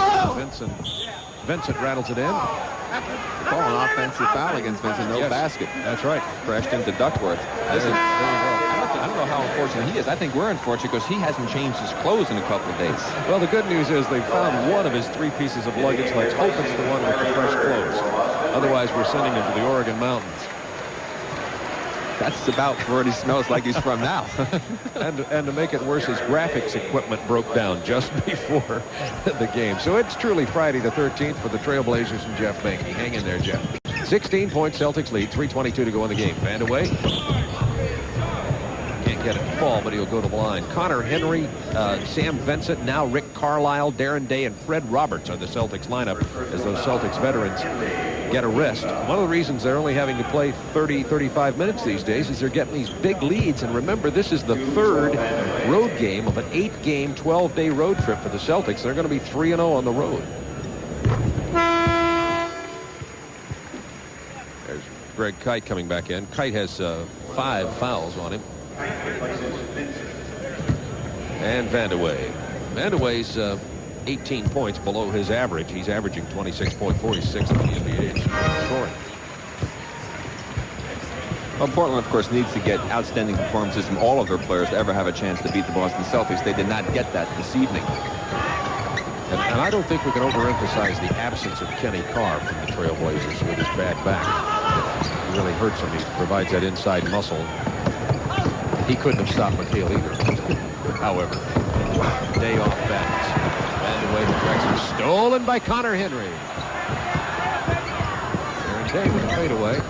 Vincent rattles it in. Call an offensive foul against Vincent. No basket. That's right. Crashed into Duckworth. I don't know how unfortunate he is. I think we're unfortunate because he hasn't changed his clothes in a couple of days. Well, the good news is they found one of his 3 pieces of luggage. Let's hope it's the one with the fresh clothes. Otherwise, we're sending him to the Oregon mountains. That's about where he smells like he's from now. and to make it worse, his graphics equipment broke down just before the game. So it's truly Friday the 13th for the Trailblazers and Jeff Binke. Hang in there, Jeff. 16-point Celtics lead, 3:22 to go in the game. Vandeweghe. Can't get it to fall, but he'll go to the line. Connor Henry, Sam Vincent, now Rick Carlisle, Darren Day, and Fred Roberts are the Celtics lineup as those Celtics veterans get a rest. One of the reasons they're only having to play 30, 35 minutes these days is they're getting these big leads. And remember, this is the 3rd road game of an 8-game, 12-day road trip for the Celtics. They're going to be 3-0 on the road. There's Greg Kite coming back in. Kite has 5 fouls on him. And Vandeweghe. Vandeweghe's 18 points below his average. He's averaging 26.46 in the NBA scoring. Well, Portland, of course, needs to get outstanding performances from all of their players to ever have a chance to beat the Boston Celtics. They did not get that this evening. And I don't think we can overemphasize the absence of Kenny Carr from the Trailblazers with his bad back. It really hurts him. He provides that inside muscle. He couldn't have stopped McHale either. However, Day off backs. Vandeweghe to Drexler. Stolen by Connor Henry. Aaron Day with a fadeaway.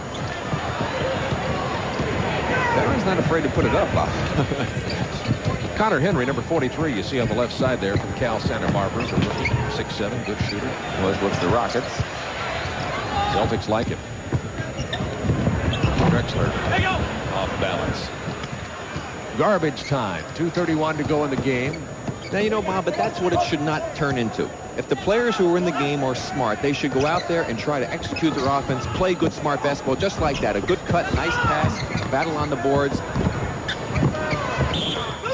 Barry's not afraid to put it up, Bob. Connor Henry, number 43, you see on the left side there from Cal Santa Barbara. 6'7", good shooter. Was with the Rockets. Celtics like him. Drexler off balance. Garbage time. 2:31 to go in the game. Now, you know, Bob, but that's what it should not turn into. If the players who are in the game are smart, they should go out there and try to execute their offense, play good, smart basketball, just like that. A good cut, nice pass, battle on the boards.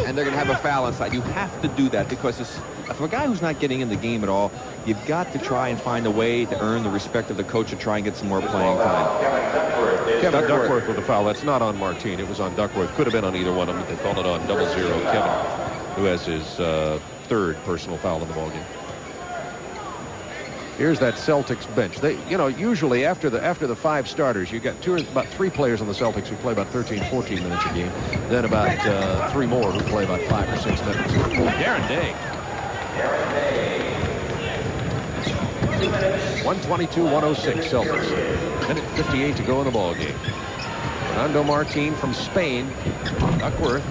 And they're going to have a foul inside. You have to do that because for a guy who's not getting in the game at all, you've got to try and find a way to earn the respect of the coach and try and get some more playing time. Kevin Duckworth with the foul. That's not on Martine. It was on Duckworth. Could have been on either one of them. They called it on 0-0. Kevin, who has his third personal foul in the ballgame. Here's that Celtics bench. They, you know, usually after the 5 starters, you got about 3 players on the Celtics who play about 13, 14 minutes a game. Then about 3 more who play about 5 or 6 minutes. Darren Day. 122-106 Celtics. Minute 58 to go in the ball game. Fernando Martin from Spain. Duckworth.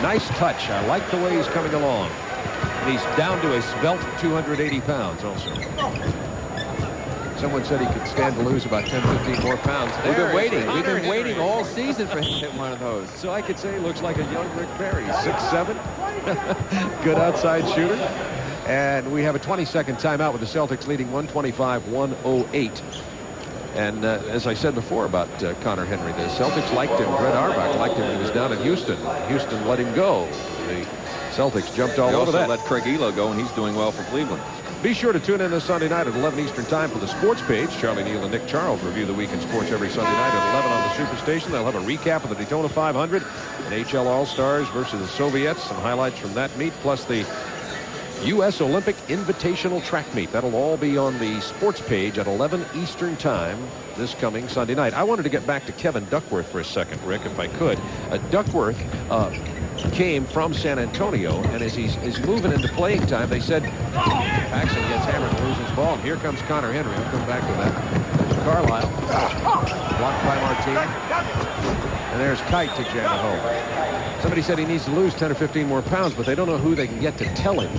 Nice touch. I like the way he's coming along. And he's down to a svelte 280 pounds also. Someone said he could stand to lose about 10, 15 more pounds. We've been waiting. We've been waiting all season for him to hit one of those. So I could say he looks like a young Rick Barry. 6'7". Good outside shooter. And we have a 20-second timeout with the Celtics leading 125-108. And as I said before about Connor Henry, the Celtics liked him. Brett Auerbach liked him when he was down in Houston. Houston let him go. The Celtics jumped all over that. Let Craig Elo go, and he's doing well for Cleveland. Be sure to tune in this Sunday night at 11 Eastern Time for the sports page. Charlie Neal and Nick Charles review the week in sports every Sunday night at 11 on the SuperStation. They'll have a recap of the Daytona 500, an HL All-Stars versus the Soviets, some highlights from that meet, plus the U.S. Olympic Invitational Track Meet. That'll all be on the sports page at 11 Eastern Time this coming Sunday night. I wanted to get back to Kevin Duckworth for a second, Rick, if I could. Duckworth came from San Antonio, and as he's moving into playing time, they said Paxson gets hammered and loses ball. And here comes Connor Henry. I'll come back to that. There's Carlisle. Blocked by Martine. And there's Kite to jam it home. Somebody said he needs to lose 10 or 15 more pounds, but they don't know who they can get to tell him.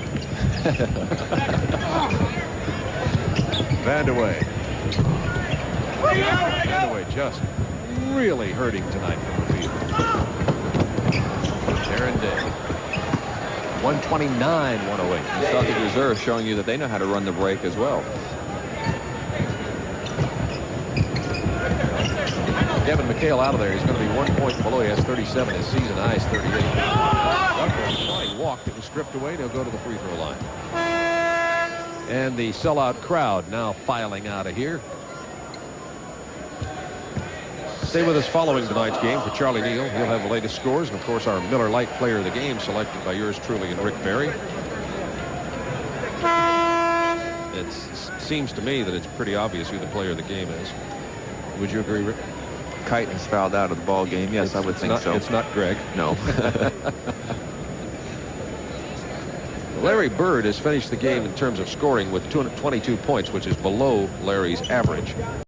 Vandeweghe. Vandeweghe just really hurting tonight from the field. Darren Day. 129-108. The Celtic reserve showing you that they know how to run the break as well. Kevin McHale out of there. He's going to be 1 point below. He has 37. His season high is 38. He walked. It was stripped away. They'll go to the free throw line. And the sellout crowd now filing out of here. Stay with us following tonight's game for Charlie Neal. He'll have the latest scores and, of course, our Miller Lite player of the game selected by yours truly and Rick Barry. It seems to me that it's pretty obvious who the player of the game is. Would you agree, Rick? Kite has fouled out of the ball game. Yes, I would think so. It's not Greg. No. Larry Bird has finished the game in terms of scoring with 222 points, which is below Larry's average. Bird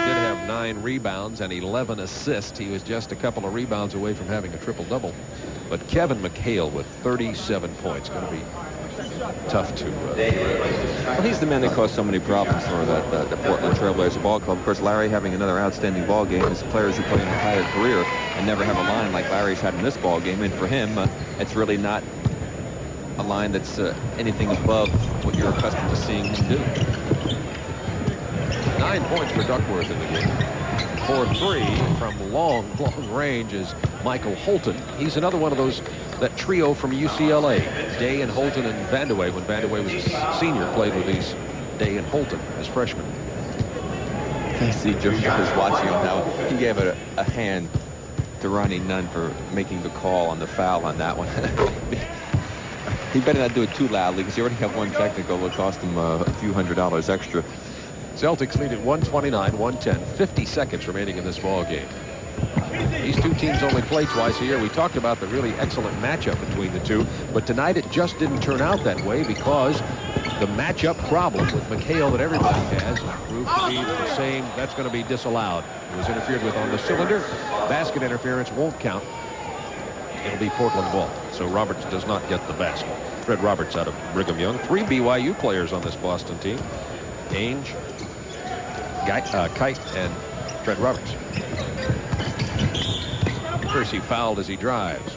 did have 9 rebounds and 11 assists. He was just a couple of rebounds away from having a triple-double. But Kevin McHale with 37 points. Going to be tough to well, he's the man that caused so many problems for the Portland Trailblazer ball club. Of course, Larry having another outstanding ball game. His players who play an entire career and never have a line like Larry's had in this ball game. And for him, it's really not a line that's anything above what you're accustomed to seeing him do. 9 points for Duckworth in the game. 4-3 from long range is Michael Holton. He's another one of those, that trio from UCLA. Day and Holton and Vandeweghe. When Vandeweghe was a senior, played with these Day and Holton as freshmen. I see Joe was watching him now. He gave it a hand to Ronnie Nunn for making the call on the foul on that one. He better not do it too loudly because he already have one technical that cost him a few $100 extra. Celtics lead at 129-110. 50 seconds remaining in this ball game. These two teams only play twice a year. We talked about the really excellent matchup between the two, but tonight it just didn't turn out that way because the matchup problem with McHale that everybody has proved to be the same. That's going to be disallowed. It was interfered with on the cylinder. Basket interference won't count. It'll be Portland ball. So Roberts does not get the basket. Fred Roberts out of Brigham Young. 3 BYU players on this Boston team. Ainge, Kite, and Fred Roberts. Kersey fouled as he drives.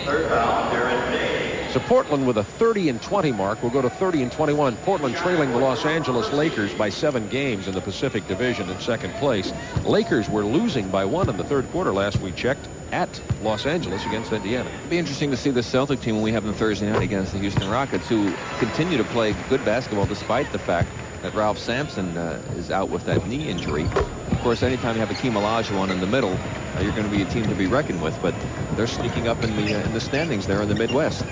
Third foul, Darren Day. So Portland with a 30-20 mark will go to 30-21. Portland trailing the Los Angeles Lakers by 7 games in the Pacific Division in second place. Lakers were losing by 1 in the third quarter last we checked at Los Angeles against Indiana. It'll be interesting to see the Celtic team when we have them Thursday night against the Houston Rockets, who continue to play good basketball despite the fact that Ralph Sampson is out with that knee injury. Of course, anytime you have Hakeem Olajuwon in the middle, you're going to be a team to be reckoned with, but they're sneaking up in the standings there in the Midwest.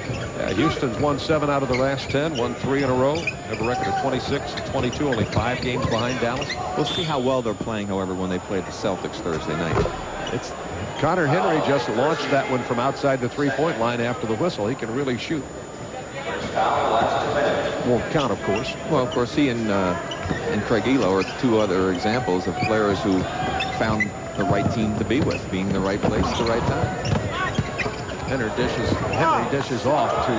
Houston's won 7 out of the last 10, won 3 in a row. Have a record of 26-22, only 5 games behind Dallas. We'll see how well they're playing, however, when they play the Celtics Thursday night. It's Connor Henry just launched that one from outside the three-point line after the whistle. He can really shoot. Won't count, of course. Well, of course, he and Craig Elo are 2 other examples of players who found the right team to be with, being the right place at the right time. Henry dishes off to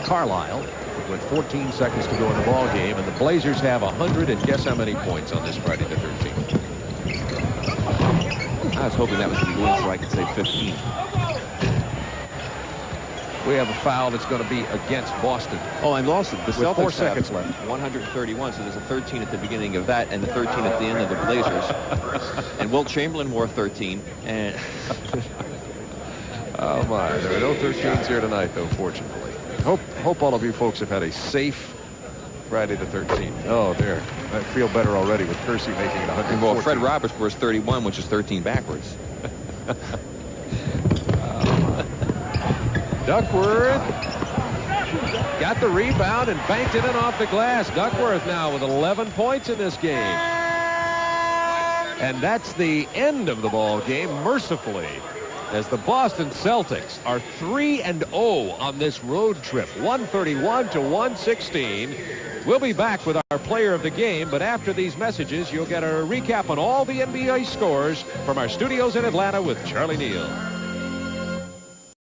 Carlisle with 14 seconds to go in the ball game, and the Blazers have 100, and guess how many points on this Friday the 13th? I was hoping that was going to go in so I could say 15. We have a foul that's going to be against Boston. Oh, and also the Celtics 4 seconds left. 131, so there's a 13 at the beginning of that and a 13 at the end of the Blazers. And Wilt Chamberlain wore 13. And oh my, there are no 13s here tonight, though, fortunately. Hope all of you folks have had a safe Friday the 13th. Oh, there. I feel better already with Kersey making it 114. Well, Fred Roberts wears 31, which is 13 backwards. Duckworth got the rebound and banked it in off the glass. Duckworth now with 11 points in this game. And that's the end of the ball game, mercifully, as the Boston Celtics are 3-0 on this road trip, 131-116. We'll be back with our player of the game, but after these messages, you'll get a recap on all the NBA scores from our studios in Atlanta with Charlie Neal.